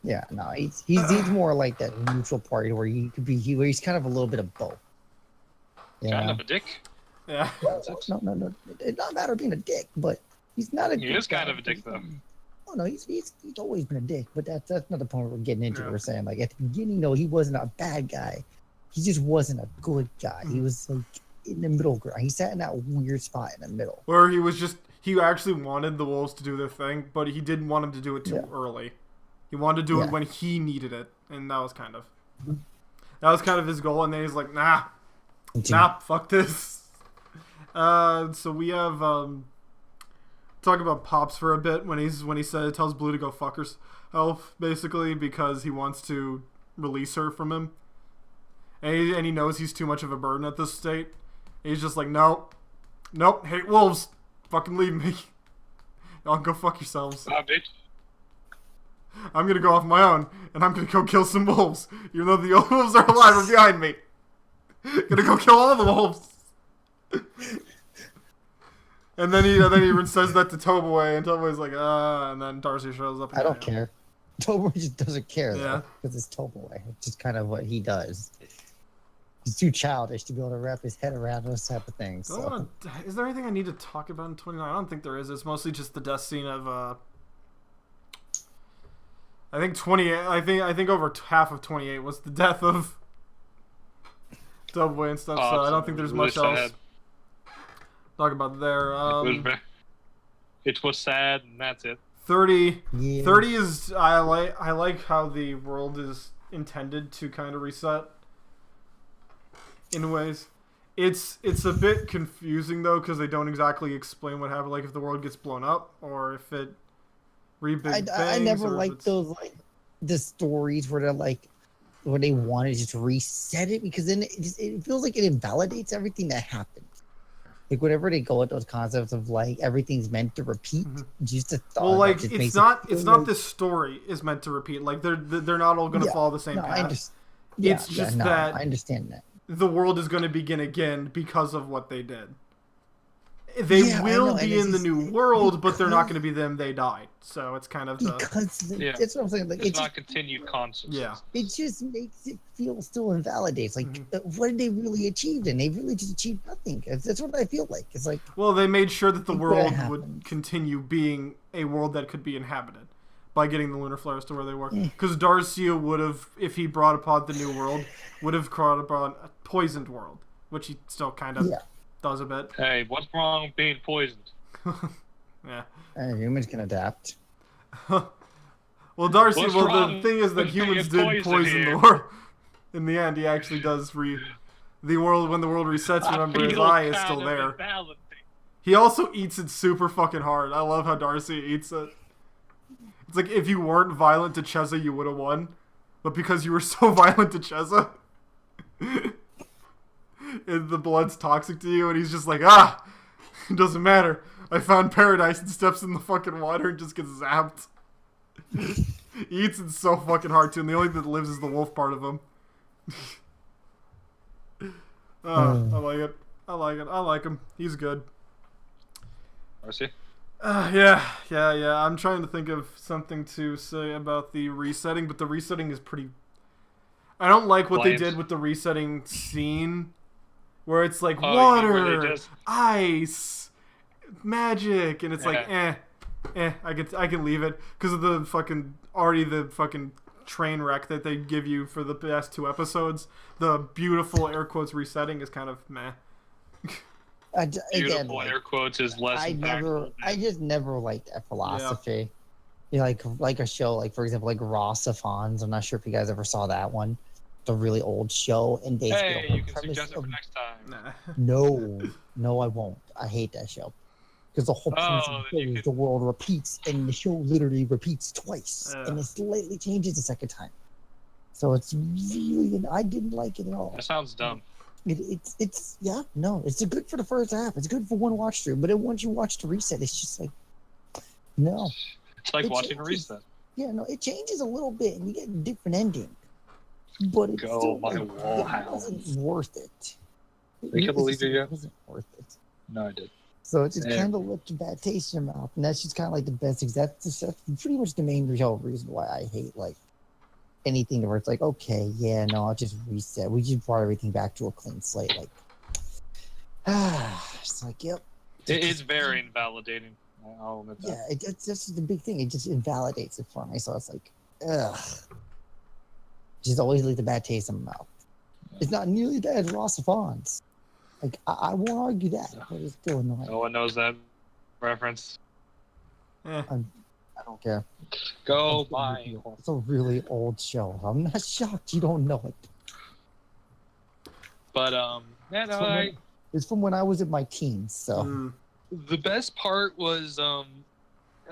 Speaker 2: Yeah, no, he's more like that neutral party where where he's kind of a little bit of both.
Speaker 1: Kind of a dick.
Speaker 3: Yeah.
Speaker 2: No. It's not a matter of being a dick, but he's not a.
Speaker 1: He is kind of a dick, though.
Speaker 2: Oh no, he's always been a dick, but that's not the point we're getting into.
Speaker 3: Yeah.
Speaker 2: We're saying like at the beginning, no, he wasn't a bad guy. He just wasn't a good guy. He was like in the middle ground. He sat in that weird spot in the middle.
Speaker 3: Where he actually wanted the wolves to do their thing, but he didn't want them to do it too early. He wanted to do it when he needed it, and that was kind of his goal. And then he's like, nah, fuck this. So we have talk about Pops for a bit when he tells Blue to go fuck herself, basically because he wants to release her from him, and he knows he's too much of a burden at this state. And he's just like, nope, hate wolves, fucking leave me. Y'all go fuck yourselves.
Speaker 1: Bitch.
Speaker 3: I'm gonna go off my own, and I'm gonna go kill some wolves, even though the old wolves are alive and behind me. Gonna go kill all the wolves. And then he even says that to Toboe, and Toboe's like, and then Darcy shows up.
Speaker 2: I don't care. Toboe just doesn't care,
Speaker 3: Yeah.
Speaker 2: because it's Toboe. It's just kind of what he does. He's too childish to be able to wrap his head around those type of things. So.
Speaker 3: Is there anything I need to talk about in 29? I don't think there is. It's mostly just the death scene of, I think 28. I think over half of 28 was the death of Toboe and stuff. So I don't think there's much else to talk about there.
Speaker 1: It was sad, and that's it.
Speaker 3: 30.
Speaker 2: Yeah.
Speaker 3: 30 is I like how the world is intended to kind of reset. In ways, it's a bit confusing though because they don't exactly explain what happened. Like if the world gets blown up or if it
Speaker 2: I never liked those the stories where they're like where they want to just reset it because then it feels like it invalidates everything that happened. Like whenever they go with those concepts of like everything's meant to repeat, just a thought.
Speaker 3: Well, like it's not this story is meant to repeat. Like they're not all going to follow the same path. I
Speaker 2: understand that.
Speaker 3: The world is going to begin again because of what they did. They will be in the new world, but they're not going to be them. They died, so it's kind of
Speaker 2: that's what I'm saying. Like
Speaker 1: it's not continued consciousness.
Speaker 3: Yeah,
Speaker 2: it just makes it feel still invalidates. Like what did they really achieve? And they really just achieved nothing. That's what I feel like. It's like
Speaker 3: they made sure that the world would continue being a world that could be inhabited by getting the lunar flares to where they were. Because Darcia would have, if he brought upon the new world, would have brought upon a poisoned world, which he still kind of does a bit.
Speaker 1: Hey, what's wrong with being poisoned?
Speaker 3: Yeah.
Speaker 2: Humans can adapt.
Speaker 3: Well, Darcy, the thing is that humans did poison the world. In the end, he actually does the world, when the world resets, remember his eye is still there. He also eats it super fucking hard. I love how Darcy eats it. It's like if you weren't violent to Cheza, you would have won. But because you were so violent to Cheza, the blood's toxic to you, and he's just like, it doesn't matter. I found paradise, and steps in the fucking water and just gets zapped. He eats it so fucking hard too, and the only thing that lives is the wolf part of him. I like it. I like it. I like him. He's good.
Speaker 1: Marcy?
Speaker 3: Yeah. I'm trying to think of something to say about the resetting, but the resetting is pretty... I don't like what they did with the resetting scene, where it's like water, ice, magic, and it's like, I can leave it because of the fucking train wreck that they give you for the past 2 episodes. The beautiful air quotes resetting is kind of meh.
Speaker 1: Beautiful air quotes is less.
Speaker 2: I just never liked that philosophy. Yeah. You know, like a show, like for example, like Ross of Hans. I'm not sure if you guys ever saw that one. It's a really old show, and basically
Speaker 1: you can suggest it for next time.
Speaker 2: No, I won't. I hate that show because the whole premise of the show is the world repeats, and the show literally repeats twice, and it slightly changes the second time. So it's really, I didn't like it at all.
Speaker 1: That sounds dumb.
Speaker 2: It's good for the first half. It's good for one watch through, but then once you watch the reset, it's just like, no.
Speaker 1: It's like watching a reset.
Speaker 2: Yeah, no, it changes a little bit, and you get a different ending. But it's still, it wasn't worth it.
Speaker 1: I can't believe it yet.
Speaker 2: It wasn't worth it.
Speaker 1: No, I did.
Speaker 2: So it just kind of left a bad taste in your mouth, and that's just kind of like the best. That's pretty much the main real reason why I hate like anything where it's like, okay, yeah, no, I'll just reset. We just brought everything back to a clean slate. Like, it's like, yep.
Speaker 1: It's very invalidating. I'll admit that.
Speaker 2: Yeah, that's just the big thing. It just invalidates it for me. So it's like, ugh. Just always leave the bad taste in my mouth. It's not nearly bad as Ross of Hans. Like, I won't argue that, but it's still annoying.
Speaker 1: No one knows that reference.
Speaker 2: I don't care.
Speaker 1: Go buy.
Speaker 2: It's a really old show. I'm not shocked you don't know it.
Speaker 1: But
Speaker 2: it's from when I was in my teens. So
Speaker 1: the best part was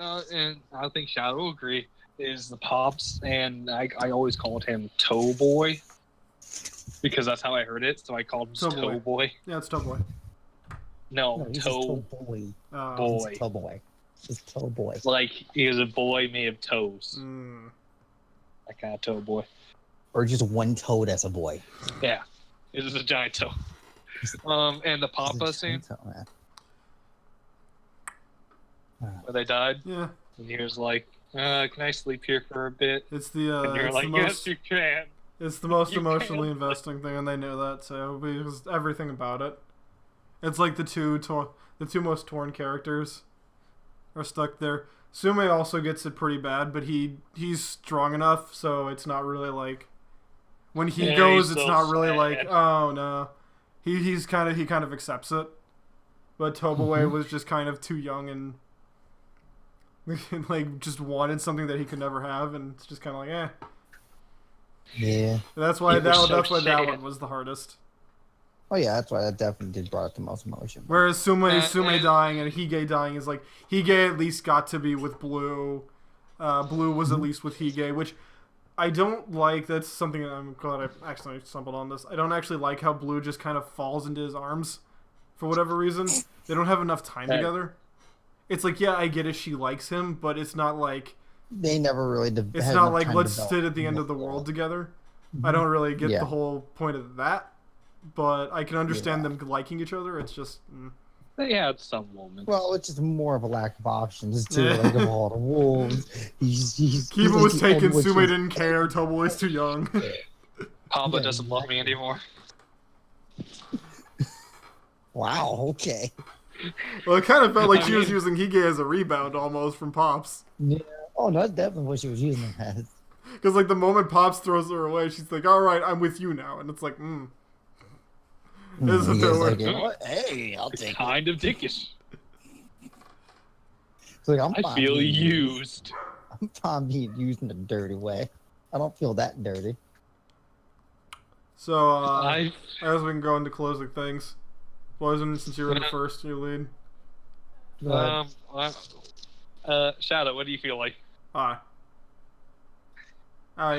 Speaker 1: and I think Shadow will agree, is the Pops, and I always called him Toe Boy because that's how I heard it. So I called him Toe Boy.
Speaker 3: Yeah, it's Toe Boy.
Speaker 1: No, Toe
Speaker 2: Boy.
Speaker 1: Boy.
Speaker 2: Toe Boy. It's Toe Boy.
Speaker 1: Like he is a boy made of toes. That kind of toe boy.
Speaker 2: Or just one toe that's a boy.
Speaker 1: Yeah, it is a giant toe. And the Papa scene where they died.
Speaker 3: Yeah.
Speaker 1: And he was like, "Can I sleep here for a bit?"
Speaker 3: It's the
Speaker 1: and you're like, "Yes, you can."
Speaker 3: It's the most emotionally investing thing, and they knew that too because everything about it. It's like the two most torn characters are stuck there. Sume also gets it pretty bad, but he's strong enough, so it's not really like when he goes, it's not really like, oh no. He kind of accepts it. But Toboe was just kind of too young and like just wanted something that he could never have, and it's just kind of like, eh.
Speaker 2: Yeah.
Speaker 3: That's why that one was the hardest.
Speaker 2: Oh yeah, that's why that definitely did brought up the most emotion.
Speaker 3: Whereas Sume dying and Hige dying is like, Hige at least got to be with Blue. Blue was at least with Hige, which I don't like. That's something that I'm glad I accidentally stumbled on this. I don't actually like how Blue just kind of falls into his arms for whatever reason. They don't have enough time together. It's like, yeah, I get it, she likes him, but it's not like...
Speaker 2: They never really...
Speaker 3: It's not like, let's sit at the end of the world together. I don't really get the whole point of that. But I can understand them liking each other. It's just...
Speaker 1: They had some moments.
Speaker 2: Well, it's just more of a lack of options, too. Like, of all the wolves.
Speaker 3: Kiba was taken, Sume didn't care, Tobo was too young.
Speaker 1: Papa doesn't love me anymore.
Speaker 2: Wow, okay.
Speaker 3: Well, it kind of felt like she was using Hige as a rebound, almost, from Pops.
Speaker 2: Yeah. Oh, no, that's definitely what she was using it as.
Speaker 3: Because, like, the moment Pops throws her away, she's like, alright, I'm with you now. And it's like, Isn't it
Speaker 2: like, you know what? Hey, I'll take
Speaker 1: kind of dickish.
Speaker 2: It's like,
Speaker 3: I
Speaker 1: feel used.
Speaker 2: I'm fine being used in a dirty way. I don't feel that dirty.
Speaker 3: So, as we can go into closing things. Poison, since you're in the first, you lead.
Speaker 1: Shadow, what do you feel like?
Speaker 3: Alright,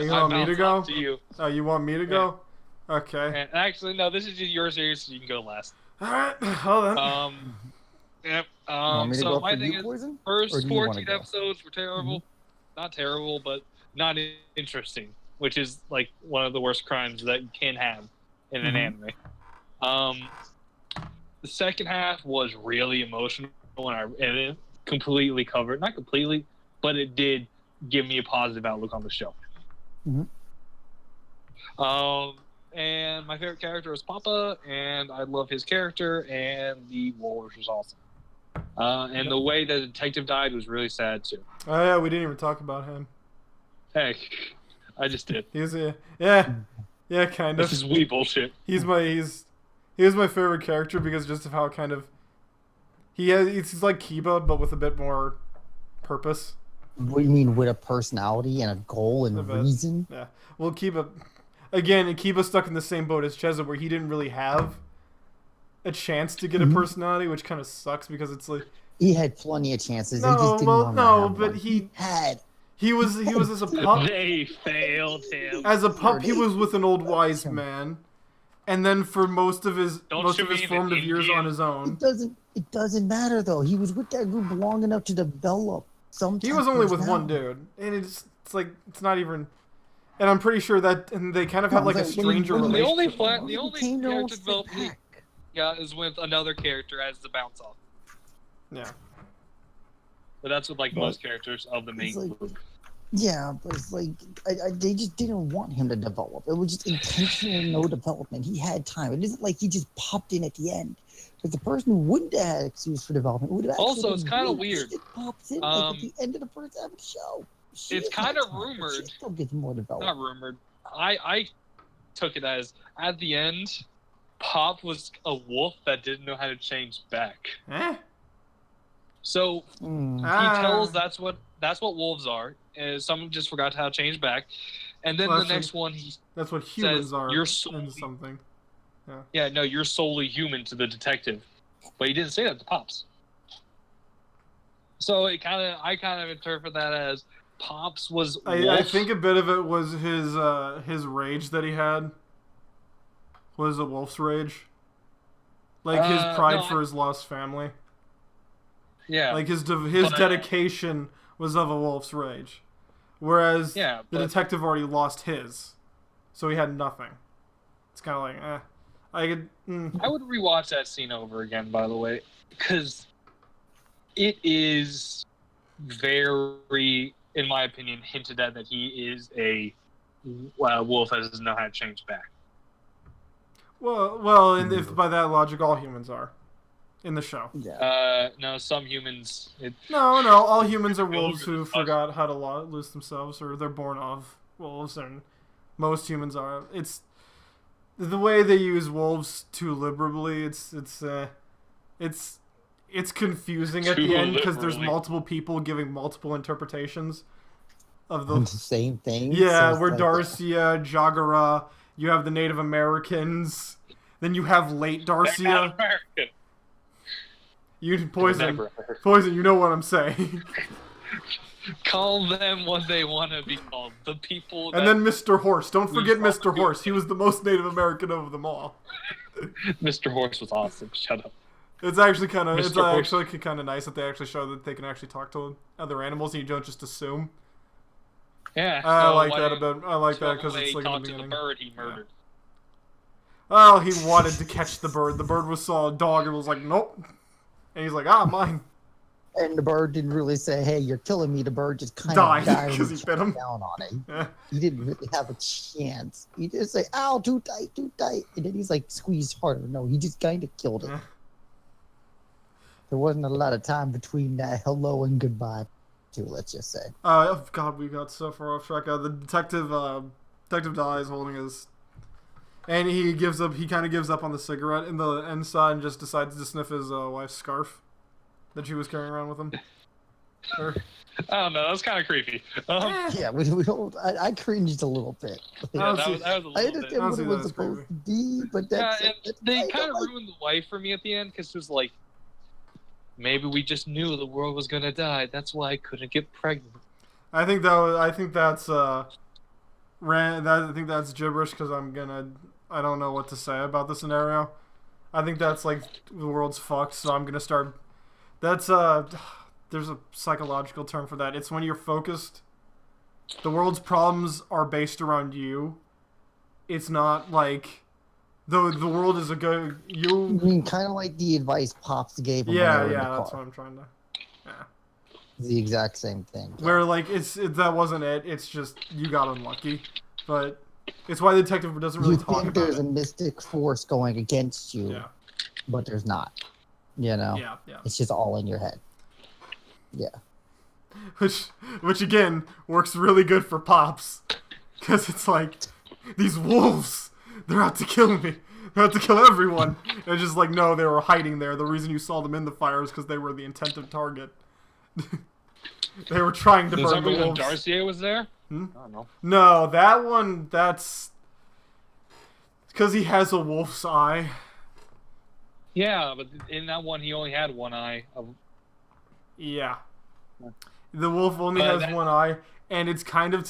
Speaker 3: you want me to go?
Speaker 1: To you.
Speaker 3: Oh, you want me to go? Okay.
Speaker 1: And actually, no, this is just your series, so you can go last.
Speaker 3: Alright, hold on.
Speaker 1: Yep.
Speaker 2: So
Speaker 1: my thing is,
Speaker 2: Poison?
Speaker 1: first 14 episodes were terrible. Not terrible, but not interesting, which is like one of the worst crimes that you can have in an anime. The second half was really emotional, and it completely covered, not completely, but it did give me a positive outlook on the show.
Speaker 2: Mhm.
Speaker 1: And my favorite character was Papa, and I love his character, and the Wolves was awesome. And the way the detective died was really sad too.
Speaker 3: Oh yeah, we didn't even talk about him.
Speaker 1: Hey, I just did.
Speaker 3: He was yeah, kind of.
Speaker 1: This is wee bullshit.
Speaker 3: He was my favorite character because just of how kind of he's like Kiba but with a bit more purpose.
Speaker 2: What do you mean, with a personality and a goal and
Speaker 3: A bit.
Speaker 2: reason?
Speaker 3: Yeah. Well, Kiba stuck in the same boat as Cheza where he didn't really have a chance to get a personality, which kind of sucks because it's like
Speaker 2: He had plenty of chances. They
Speaker 3: no,
Speaker 2: just didn't
Speaker 3: well,
Speaker 2: want him
Speaker 3: no,
Speaker 2: to have
Speaker 3: but
Speaker 2: one.
Speaker 3: he
Speaker 2: had.
Speaker 3: he was as a pup.
Speaker 1: They failed him.
Speaker 3: As a pup, he was with an old wise man, and then for most of his formative years on his own.
Speaker 2: It doesn't matter though. He was with that group long enough to develop some.
Speaker 3: He was only with one dude, and it's like it's not even. And I'm pretty sure that and they kind of had like a stranger
Speaker 1: The only
Speaker 3: relationship.
Speaker 1: the only character development is with another character as the bounce off.
Speaker 3: Yeah.
Speaker 1: But that's with like most characters of the main group.
Speaker 2: Yeah, but it's like they just didn't want him to develop. It was just intentional no development. He had time. It isn't like he just popped in at the end. Because the person who wouldn't have had excuse for development would have.
Speaker 1: Also, it's kind of weird.
Speaker 2: It pops in like at the end of the first half of the show.
Speaker 1: It's kind of rumored.
Speaker 2: Still gets more development.
Speaker 1: Not rumored. I took it as at the end, Pop was a wolf that didn't know how to change back. So he tells that's what wolves are. Someone just forgot how to change back, and then the next one
Speaker 3: that's what humans
Speaker 1: says,
Speaker 3: are.
Speaker 1: You're solely,
Speaker 3: something.
Speaker 1: Yeah, no, you're solely human to the detective, but he didn't say that to Pops. So I kind of interpret that as Pops was.
Speaker 3: I think a bit of it was his rage that he had. Was a wolf's rage. Like his pride for his lost family.
Speaker 1: Yeah.
Speaker 3: Like his dedication was of a wolf's rage, whereas the detective already lost his, so he had nothing. It's kind of like I would
Speaker 1: rewatch that scene over again, by the way, because it is very, in my opinion, hinted at that he is a wolf that doesn't know how to change back.
Speaker 3: Well, and if by that logic, all humans are in the show.
Speaker 2: Yeah.
Speaker 1: No, some humans.
Speaker 3: No, all humans are wolves who forgot how to lose themselves, or they're born of wolves, and most humans are. It's the way they use wolves too liberally. It's confusing at the end because there's multiple people giving multiple interpretations of the
Speaker 2: same thing.
Speaker 3: Yeah, so we're like Darcia, Jagara. You have the Native Americans. Then you have late Darcia. You Poison. You know what I'm saying.
Speaker 1: Call them what they want to be called. The people.
Speaker 3: And then Mr. Horse. Don't forget Mr. Horse. He was the most Native American of them all.
Speaker 1: Mr. Horse was awesome. Shut up.
Speaker 3: It's actually kind of nice that they actually show that they can actually talk to other animals and you don't just assume.
Speaker 1: Yeah,
Speaker 3: I like that a bit. I like that because it's like in the beginning.
Speaker 1: The bird he murdered.
Speaker 3: Well, he wanted to catch the bird. The bird saw a dog and was like, nope. And he's like, mine.
Speaker 2: And the bird didn't really say, hey, you're killing me. The bird just kind of died
Speaker 3: because he bit him
Speaker 2: down on it. Yeah. He didn't really have a chance. He just say, ow, too tight. And then he's like, squeeze harder. No, he just kind of killed it. Yeah. There wasn't a lot of time between hello and goodbye, too, let's just say.
Speaker 3: Oh, God, we got so far off track. The detective dies holding his... And he kind of gives up on the cigarette in the inside and just decides to sniff his wife's scarf that she was carrying around with him.
Speaker 1: I don't know. That was kind of creepy.
Speaker 2: Yeah, we don't. I cringed a little bit.
Speaker 1: Yeah, that was a little bit.
Speaker 2: I understand what it was supposed to be, but that's
Speaker 1: they kind of ruined the wife for me at the end because it was like, maybe we just knew the world was gonna die. That's why I couldn't get pregnant.
Speaker 3: I think that's gibberish because I don't know what to say about the scenario. I think that's like the world's fucked, so I'm gonna start. That's there's a psychological term for that. It's when you're focused. The world's problems are based around you. It's not like the world is a good
Speaker 2: I
Speaker 3: you.
Speaker 2: mean, kind of like the advice Pops gave him when they
Speaker 3: Yeah,
Speaker 2: were in the
Speaker 3: yeah, that's
Speaker 2: car.
Speaker 3: what I'm trying to. Yeah.
Speaker 2: It's the exact same thing. Yeah.
Speaker 3: Where like that wasn't it. It's just you got unlucky, but it's why the detective doesn't really
Speaker 2: You
Speaker 3: talk
Speaker 2: think
Speaker 3: about
Speaker 2: there's
Speaker 3: it.
Speaker 2: a mystic force going against you,
Speaker 3: Yeah,
Speaker 2: but there's not. You know,
Speaker 3: yeah, yeah.
Speaker 2: it's just all in your head. Yeah.
Speaker 3: Which again works really good for Pops, because it's like these wolves. They're out to kill me. They're out to kill everyone. And it's just like, no, they were hiding there. The reason you saw them in the fire is because they were the intended target. They were trying to
Speaker 1: Is
Speaker 3: burn
Speaker 1: that
Speaker 3: the
Speaker 1: reason
Speaker 3: wolves.
Speaker 1: Darcy was there?
Speaker 3: Hmm?
Speaker 1: I don't know.
Speaker 3: No, that one, that's... because he has a wolf's eye.
Speaker 1: Yeah, but in that one, he only had one eye.
Speaker 3: Yeah. The wolf only has one eye, and it's kind of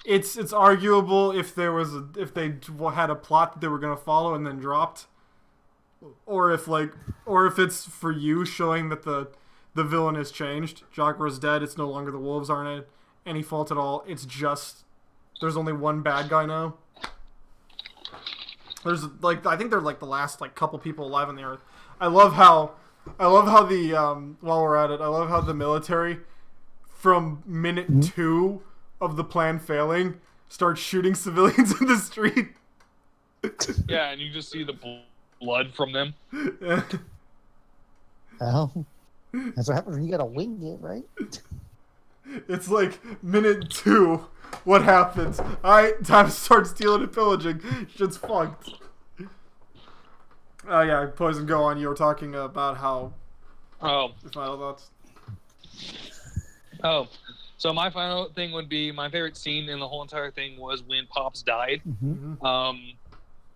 Speaker 3: it's arguable if there was if they had a plot that they were gonna follow and then dropped, or if it's for you showing that the villain has changed. Jacques dead. It's no longer the wolves aren't any fault at all. It's just there's only one bad guy now. There's I think they're like the last couple people alive on the earth. I love how the while we're at it, I love how the military from minute 2 of the plan failing starts shooting civilians in the street.
Speaker 1: Yeah, and you just see the blood from them.
Speaker 3: Yeah.
Speaker 2: Well, that's what happens when you gotta wing it, right?
Speaker 3: It's like minute 2. What happens? Alright, time to start stealing and pillaging. Shit's fucked. Oh yeah, Poison, go on. You were talking about how...
Speaker 1: Oh.
Speaker 3: Your final thoughts?
Speaker 1: Oh. So my final thing would be, my favorite scene in the whole entire thing was when Pops died.
Speaker 2: Mm-hmm.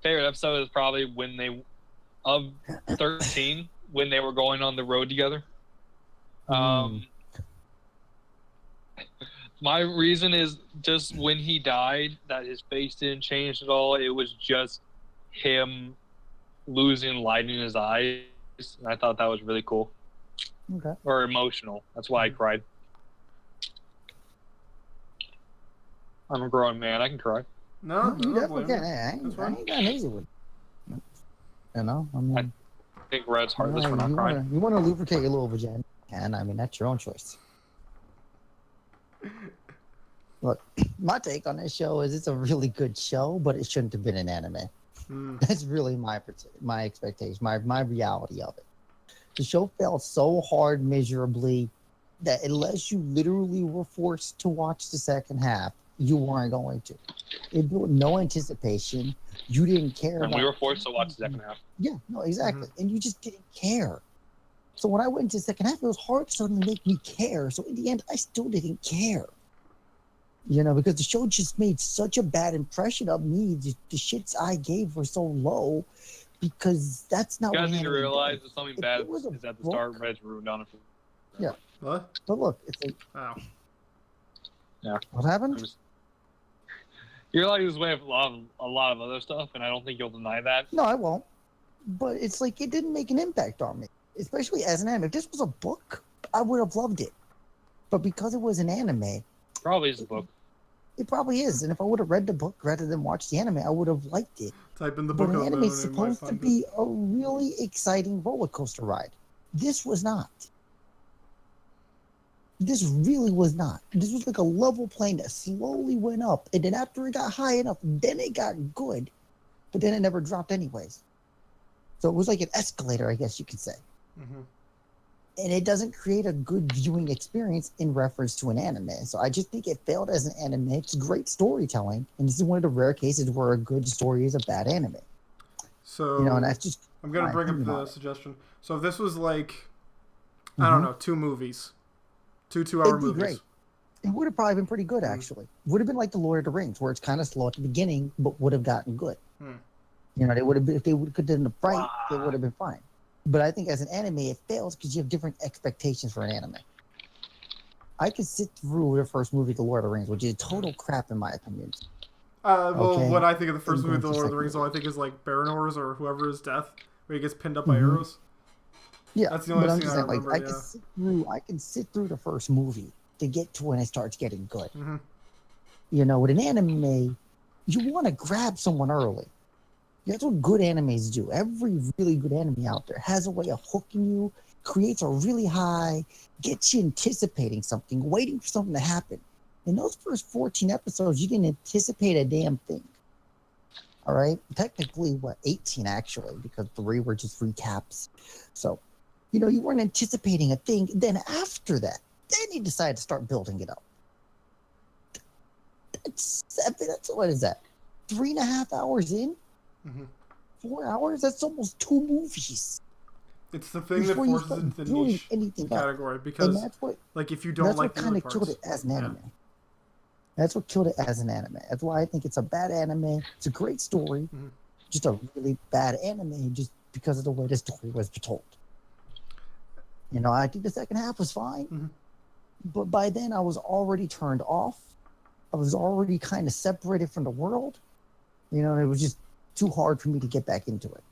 Speaker 1: Favorite episode is probably when they... of 13, when they were going on the road together. My reason is just when he died, that his face didn't change at all. It was just him losing light in his eyes. And I thought that was really cool.
Speaker 2: Okay.
Speaker 1: Or emotional. That's why I cried. I'm a grown man. I can cry.
Speaker 3: No,
Speaker 2: You
Speaker 3: no,
Speaker 2: definitely
Speaker 3: blame
Speaker 2: can.
Speaker 3: you.
Speaker 2: I
Speaker 3: That's fine.
Speaker 2: ain't that easy with it. You know, I mean,
Speaker 1: I think Red's heartless for not
Speaker 2: you
Speaker 1: crying.
Speaker 2: want to lubricate your little vagina, and I mean that's your own choice. Look, my take on this show is it's a really good show, but it shouldn't have been an anime. That's really my expectation, my reality of it. The show failed so hard miserably that unless you literally were forced to watch the second half, you weren't going to. It built no anticipation. You didn't care.
Speaker 1: And we were forced to watch the second half.
Speaker 2: Yeah, no, exactly. And you just didn't care. So when I went into the second half, it was hard to suddenly make me care. So in the end, I still didn't care. You know, because the show just made such a bad impression of me. The shits I gave were so low because that's not
Speaker 1: You
Speaker 2: what
Speaker 1: guys need to
Speaker 2: anime
Speaker 1: realize
Speaker 2: does.
Speaker 1: that something
Speaker 2: If
Speaker 1: bad
Speaker 2: it was a
Speaker 1: is at the
Speaker 2: book-
Speaker 1: start. Red's ruined on it.
Speaker 2: Yeah.
Speaker 3: What?
Speaker 2: But look, it's like,
Speaker 3: Oh.
Speaker 1: Yeah.
Speaker 2: what happened?
Speaker 1: You're like this way of a lot of other stuff, and I don't think you'll deny that.
Speaker 2: No, I won't. But it's like it didn't make an impact on me, especially as an anime. If this was a book, I would have loved it. But because it was an anime,
Speaker 1: Probably is a book.
Speaker 2: it probably is. And if I would have read the book rather than watch the anime, I would have liked it.
Speaker 3: Type in the
Speaker 2: But
Speaker 3: book
Speaker 2: an
Speaker 3: on
Speaker 2: anime
Speaker 3: it,
Speaker 2: is
Speaker 3: and it might
Speaker 2: supposed to
Speaker 3: find it.
Speaker 2: be a really exciting roller coaster ride. This was not. This really was not. This was like a level plane that slowly went up, and then after it got high enough, then it got good, but then it never dropped anyways. So it was like an escalator, I guess you could say.
Speaker 3: Mhm.
Speaker 2: And it doesn't create a good viewing experience in reference to an anime. So I just think it failed as an anime. It's great storytelling, and this is one of the rare cases where a good story is a bad anime.
Speaker 3: So
Speaker 2: You know, and that's just
Speaker 3: I'm gonna
Speaker 2: my
Speaker 3: bring up
Speaker 2: opinion on
Speaker 3: the
Speaker 2: it.
Speaker 3: suggestion. So if this was like, I don't know, 2 movies, 2 2-hour
Speaker 2: It'd be
Speaker 3: movies.
Speaker 2: great. It would have probably been pretty good, actually. Would have been like the Lord of the Rings, where it's kind of slow at the beginning, but would have gotten good. You know, they would have been, if they could have done it right, they would have been fine. But I think as an anime, it fails because you have different expectations for an anime. I could sit through the first movie, The Lord of the Rings, which is total crap in my opinion.
Speaker 3: Well,
Speaker 2: Okay.
Speaker 3: what I think of the first
Speaker 2: Then
Speaker 3: movie,
Speaker 2: go
Speaker 3: The
Speaker 2: to
Speaker 3: Lord of the
Speaker 2: second
Speaker 3: Rings, all I think is like Baranor's or whoever's death, where he gets pinned up by
Speaker 2: Mhm.
Speaker 3: arrows.
Speaker 2: Yeah,
Speaker 3: That's the only
Speaker 2: but I'm
Speaker 3: scene
Speaker 2: just
Speaker 3: I
Speaker 2: saying, like,
Speaker 3: remember,
Speaker 2: I can sit through the first movie to get to when it starts getting good.
Speaker 3: Mhm.
Speaker 2: You know, with an anime, You want to grab someone early. That's what good animes do. Every really good anime out there has a way of hooking you, creates a really high, gets you anticipating something, waiting for something to happen. In those first 14 episodes, you didn't anticipate a damn thing. All right? Technically, 18 actually, because 3 were just recaps. So, you weren't anticipating a thing. Then after that, then you decide to start building it up. That's what is that? 3.5 hours in? 4 hours? That's almost 2 movies.
Speaker 3: It's the thing that forces it into the niche category because, if you don't like the early parts,
Speaker 2: killed it as an anime. That's what killed it as an anime. That's why I think it's a bad anime. It's a great story, just a really bad anime, just because of the way the story was told. I think the second half was fine, but by then I was already turned off. I was already kind of separated from the world. It was just too hard for me to get back into it.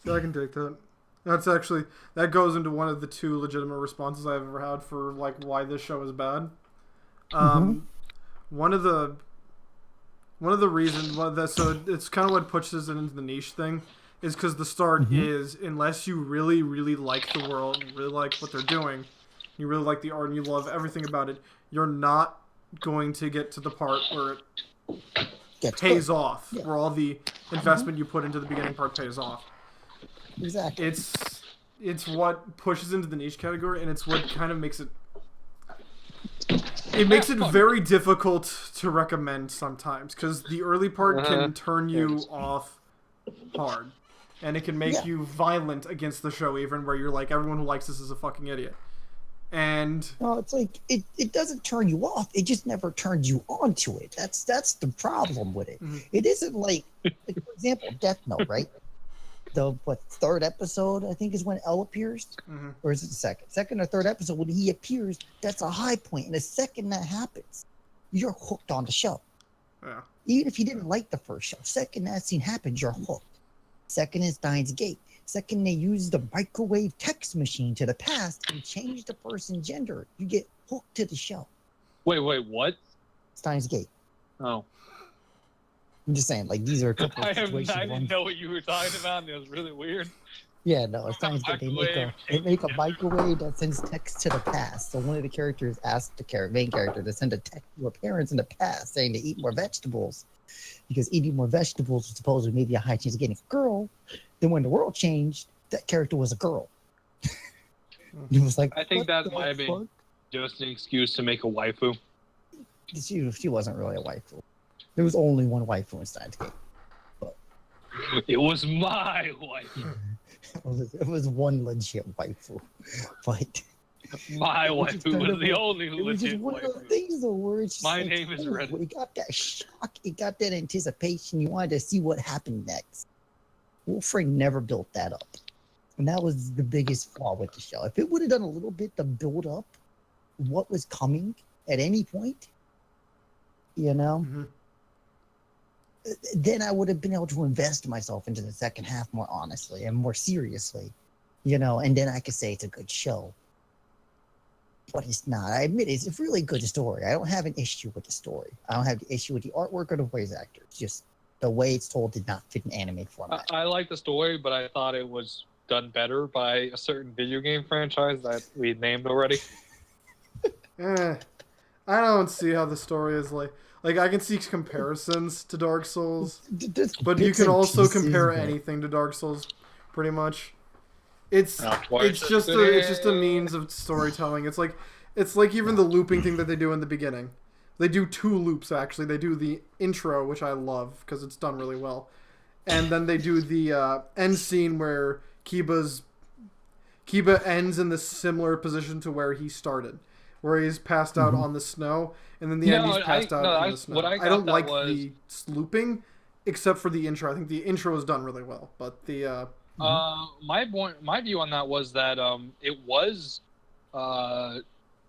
Speaker 3: So I can take that. That goes into one of the 2 legitimate responses I've ever had for why this show is bad. One of the reasons so it's kind of what pushes it into the niche thing is because the start is, unless you really, really like the world, you really like what they're doing, you really like the art and you love everything about it, you're not going to get to the part where it pays off, where all the investment you put into the beginning part pays off.
Speaker 2: Exactly.
Speaker 3: It's what pushes into the niche category, and it's what kind of makes it. It makes it very difficult to recommend sometimes, because the early part can turn you off hard, and it can make you violent against the show, even where you're like, everyone who likes this is a fucking idiot. And
Speaker 2: no, it's like it doesn't turn you off. It just never turns you onto it. That's the problem with it. It isn't like for example, Death Note, right? The 3rd episode, I think, is when L appears, or is it the second or third episode when he appears? That's a high point, and the second that happens, you're hooked on the show.
Speaker 3: Yeah.
Speaker 2: Even if you didn't like the first show, second that scene happens, you're hooked. Second is Steins Gate. Second, they use the microwave text machine to the past and change the person's gender. You get hooked to the show.
Speaker 1: Wait, what?
Speaker 2: Steins Gate.
Speaker 1: Oh.
Speaker 2: I'm just saying, these are a couple of situations.
Speaker 1: I didn't know what you were talking about, and it was really weird.
Speaker 2: Yeah, no, it's Steins Gate. They make a microwave that sends text to the past. So one of the characters asked the main character to send a text to her parents in the past saying to eat more vegetables, because eating more vegetables was supposedly maybe a high chance of getting a girl. Then when the world changed, that character was a girl. It was like,
Speaker 1: I think that might have been just an excuse to make a waifu.
Speaker 2: She wasn't really a waifu. There was only one waifu in Steins Gate. But
Speaker 1: it was my waifu.
Speaker 2: It was one legit waifu. But
Speaker 1: my waifu was the only legit waifu. It was just one of those things though, where it's just my name is Red.
Speaker 2: It got that shock. It got that anticipation. You wanted to see what happened next. Wolfring never built that up. And that was the biggest flaw with the show. If it would have done a little bit to build up what was coming at any point, then I would have been able to invest myself into the second half more honestly and more seriously, and then I could say it's a good show. But it's not. I admit it's a really good story. I don't have an issue with the story. I don't have the issue with the artwork or the voice actors. Just the way it's told did not fit an anime format.
Speaker 1: I like the story, but I thought it was done better by a certain video game franchise that we named already.
Speaker 3: I don't see how the story is like I can see comparisons to Dark Souls, but you can also compare anything to Dark Souls, pretty much. It's just a means of storytelling. It's like even the looping thing that they do in the beginning. They do 2 loops actually. They do the intro, which I love because it's done really well, and then they do the end scene where Kiba ends in the similar position to where he started, where he's passed out on the snow, and then the end he's passed out in the snow. I don't like the looping, except for the intro. I think the intro is done really well, but the
Speaker 1: my view on that was that it was the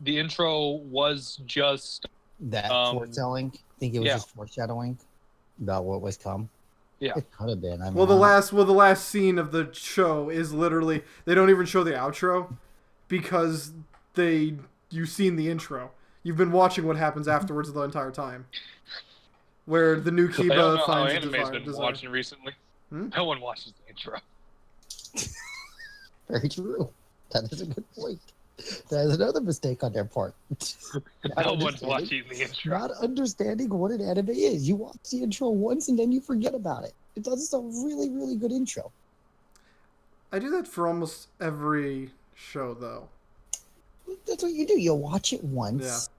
Speaker 1: intro was just
Speaker 2: that foretelling. I think it was just foreshadowing about what was come.
Speaker 1: Yeah,
Speaker 2: it could have been. I mean,
Speaker 3: the last scene of the show is literally they don't even show the outro because you've seen the intro. You've been watching what happens afterwards the entire time. where the new
Speaker 1: I don't know
Speaker 3: Kiba
Speaker 1: how
Speaker 3: finds a
Speaker 1: anime's been
Speaker 3: design.
Speaker 1: watching recently.
Speaker 3: Hmm?
Speaker 1: No one watches the intro.
Speaker 2: Very true. That is a good point. That is another mistake on their part.
Speaker 1: No one's watching the intro.
Speaker 2: Not understanding what an anime is. You watch the intro once and then you forget about it. It does a really, really good intro.
Speaker 3: I do that for almost every show, though.
Speaker 2: That's what you do. You watch it once.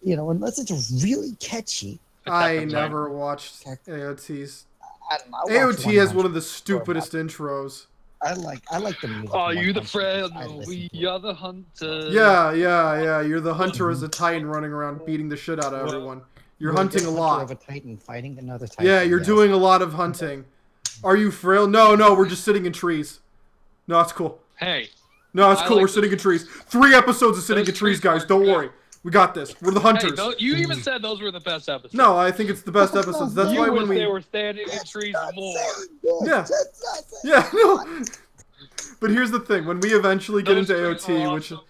Speaker 2: You know, unless it's really catchy.
Speaker 3: I never watched AOT's.
Speaker 2: I don't know, I watched
Speaker 3: AOT has one of the
Speaker 2: 100
Speaker 3: stupidest intros.
Speaker 2: I like the music.
Speaker 1: Are
Speaker 2: of
Speaker 1: you the
Speaker 2: 100.
Speaker 1: friend?
Speaker 2: I listen
Speaker 1: We
Speaker 2: to it.
Speaker 1: are the hunter.
Speaker 3: Yeah. You're the hunter as a titan running around beating the shit out of everyone. You're hunting a
Speaker 2: hunter
Speaker 3: lot.
Speaker 2: of a titan fighting another titan.
Speaker 3: Yeah, you're
Speaker 2: yes.
Speaker 3: doing a lot of hunting. Are you frail? No, we're just sitting in trees. No, it's cool.
Speaker 1: Hey,
Speaker 3: No, it's
Speaker 1: I
Speaker 3: cool.
Speaker 1: like
Speaker 3: We're sitting in trees. 3 episodes of sitting
Speaker 1: Those
Speaker 3: in trees,
Speaker 1: trees
Speaker 3: guys.
Speaker 1: are
Speaker 3: Don't
Speaker 1: good.
Speaker 3: worry. We got this. We're the hunters.
Speaker 1: you even said those were the best episodes.
Speaker 3: No, I think it's the best episodes. That's
Speaker 1: you
Speaker 3: why
Speaker 1: wish
Speaker 3: when we...
Speaker 1: they were standing in trees more.
Speaker 3: Yeah. Yeah, no. But here's the thing. When we eventually get
Speaker 1: Those
Speaker 3: into
Speaker 1: trees are
Speaker 3: AOT, which
Speaker 1: awesome.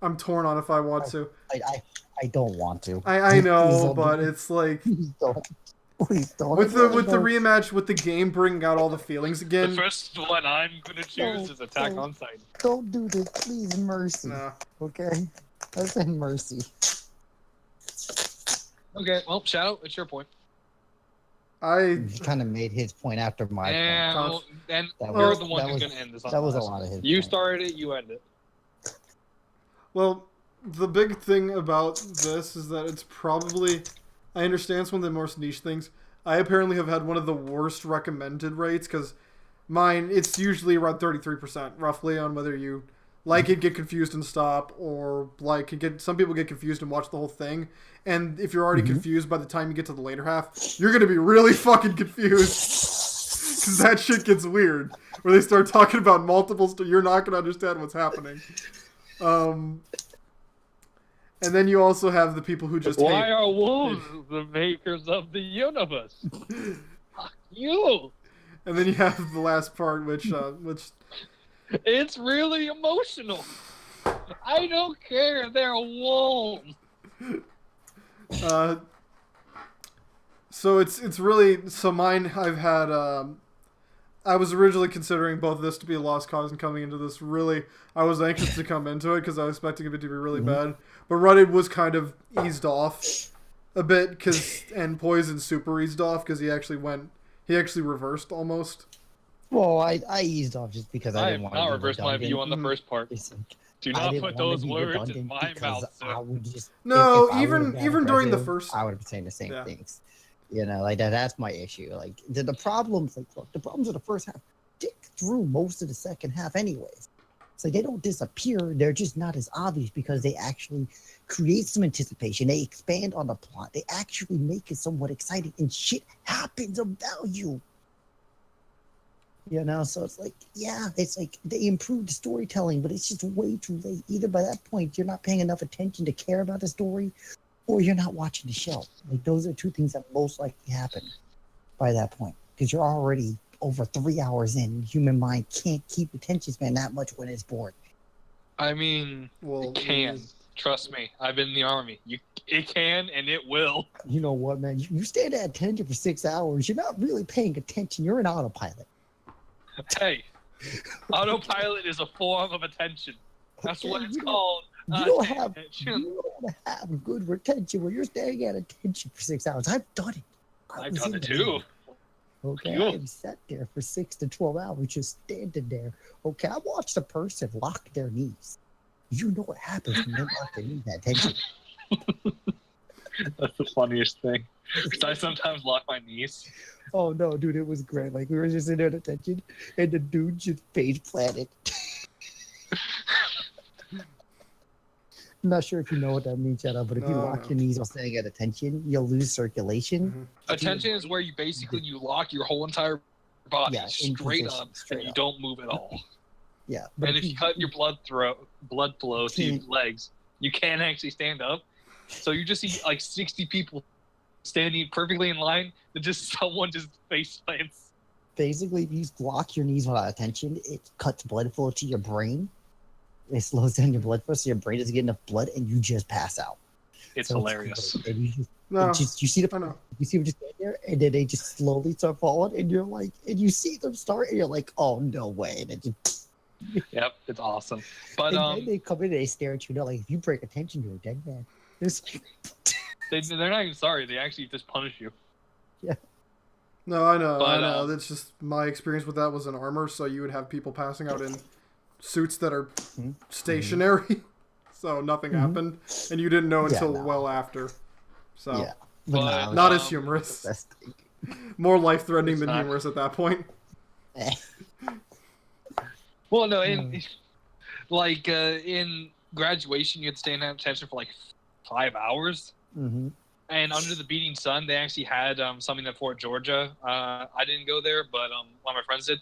Speaker 3: I'm torn on if I want to.
Speaker 2: I don't want to.
Speaker 3: I know,
Speaker 2: Please don't
Speaker 3: but
Speaker 2: do-
Speaker 3: it's like...
Speaker 2: Please don't. Please don't.
Speaker 3: With the rematch, with the game bringing out all the feelings
Speaker 1: The
Speaker 3: again...
Speaker 1: first one I'm gonna choose is Attack
Speaker 2: No.
Speaker 1: on Titan.
Speaker 2: Don't do this, please. Mercy.
Speaker 3: No.
Speaker 2: Okay. I said mercy.
Speaker 1: Okay, well, Shadow, it's your point.
Speaker 2: He kind of made his point after my point.
Speaker 1: And
Speaker 2: That
Speaker 1: you're
Speaker 2: was-
Speaker 1: the one
Speaker 2: that
Speaker 1: who's
Speaker 2: was-
Speaker 1: gonna end this on
Speaker 2: That was a
Speaker 1: last.
Speaker 2: lot of his.
Speaker 1: You
Speaker 2: point.
Speaker 1: started it, you end it.
Speaker 3: Well, the big thing about this is that it's probably... I understand it's one of the most niche things. I apparently have had one of the worst recommended rates, because mine, it's usually around 33%, roughly, on whether you like it, get confused and stop, or like it get... Some people get confused and watch the whole thing, and if you're already confused by the time you get to the later half, you're gonna be really fucking confused. Because that shit gets weird. Where they start talking about multiple... You're not gonna understand what's happening. And then you also have the people who just
Speaker 1: Why
Speaker 3: hate...
Speaker 1: are wolves the makers of the universe? Fuck you!
Speaker 3: And then you have the last part, which
Speaker 1: It's really emotional. I don't care. They're wolves.
Speaker 3: so it's really... So mine, I've had... I was originally considering both of this to be a lost cause, and coming into this, really, I was anxious to come into it because I was expecting it to be really bad. But Rudded was kind of eased off a bit, and Poison super eased off because he actually reversed almost.
Speaker 2: Well, I eased off just because I
Speaker 1: I
Speaker 2: didn't
Speaker 1: have
Speaker 2: want to
Speaker 1: not
Speaker 2: be
Speaker 1: reversed my view on the first part.
Speaker 2: It's like,
Speaker 1: Do
Speaker 2: I
Speaker 1: not
Speaker 2: didn't
Speaker 1: put
Speaker 2: wanna
Speaker 1: those
Speaker 2: be
Speaker 1: words in
Speaker 2: redundant
Speaker 1: my
Speaker 2: because
Speaker 1: mouth,
Speaker 2: I
Speaker 1: sir.
Speaker 2: would just
Speaker 3: No,
Speaker 2: if I would've been
Speaker 3: even during the
Speaker 2: aggressive,
Speaker 3: first...
Speaker 2: I would have been saying the same
Speaker 3: Yeah.
Speaker 2: things. You know, like that's my issue. Like the problems, like look, the problems of the first half dick through most of the second half, anyways. So they don't disappear; they're just not as obvious because they actually create some anticipation. They expand on the plot. They actually make it somewhat exciting, and shit happens of value. You know, so it's like, yeah, it's like they improved the storytelling, but it's just way too late. Either by that point, you're not paying enough attention to care about the story, or you're not watching the show. Like those are two things that most likely happen by that point, because you're already over 3 hours in. Human mind can't keep attention span that much when it's bored.
Speaker 1: I mean,
Speaker 3: Well,
Speaker 1: it can. Trust me. I've been in the army. It can and it will.
Speaker 2: You know what, man? You stand at attention for 6 hours. You're not really paying attention. You're an autopilot.
Speaker 1: Hey, autopilot is a form of attention. That's what it's called.
Speaker 2: You don't have
Speaker 1: Attention.
Speaker 2: you don't have good retention when you're staying at attention for 6 hours. I've done it.
Speaker 1: I've
Speaker 2: was
Speaker 1: done
Speaker 2: in
Speaker 1: it
Speaker 2: the
Speaker 1: too.
Speaker 2: army. Okay,
Speaker 1: Cool.
Speaker 2: I've sat there for 6 to 12 hours just standing there. Okay, I watched a person lock their knees. You know what happens when they lock their knees at attention.
Speaker 1: That's the funniest thing. Because I sometimes lock my knees.
Speaker 2: Oh no, dude, it was great. Like we were just in there at attention, and the dude just face planted. I'm not sure if you know what that means, Shadow, but if you
Speaker 3: No,
Speaker 2: lock
Speaker 3: no.
Speaker 2: your knees while standing at attention, you'll lose circulation.
Speaker 1: Attention is where you basically lock your whole entire body
Speaker 2: Yeah, in
Speaker 1: straight
Speaker 2: position,
Speaker 1: up
Speaker 2: straight
Speaker 1: and you
Speaker 2: up.
Speaker 1: don't move at all.
Speaker 2: Yeah,
Speaker 1: And if you cut your blood flow to your
Speaker 2: can't-
Speaker 1: legs, you can't actually stand up. So you just see like 60 people standing perfectly in line, and just someone just face plants.
Speaker 2: basically, if you lock your knees without attention, it cuts blood flow to your brain. It slows down your blood flow, so your brain doesn't get enough blood, and you just pass out.
Speaker 1: It's
Speaker 2: So
Speaker 1: hilarious.
Speaker 2: great. And you just,
Speaker 3: No,
Speaker 2: you see
Speaker 3: I know.
Speaker 2: you see them just stand there, and then they just slowly start falling, and you're like, and you see them start, and you're like, oh no way, and then just,
Speaker 1: Yep, it's awesome. But
Speaker 2: and then they come in and they stare at you, like if you break attention, you're a dead man. It's like,
Speaker 1: they're not even sorry. They actually just punish you.
Speaker 3: No, I know.
Speaker 1: But,
Speaker 3: I know. That's just my experience with that was in armor. So you would have people passing out in suits that are stationary, so nothing happened, and you didn't know until well after. So
Speaker 2: yeah,
Speaker 1: But,
Speaker 3: not as humorous.
Speaker 2: Best thing.
Speaker 3: More life-threatening
Speaker 1: It's
Speaker 3: than
Speaker 1: not.
Speaker 3: humorous at that point.
Speaker 1: Well, no, in graduation, you had to stay in attention for like 5 hours.
Speaker 2: Mm-hmm.
Speaker 1: And under the beating sun, they actually had something at Fort Georgia. I didn't go there, but one of my friends did.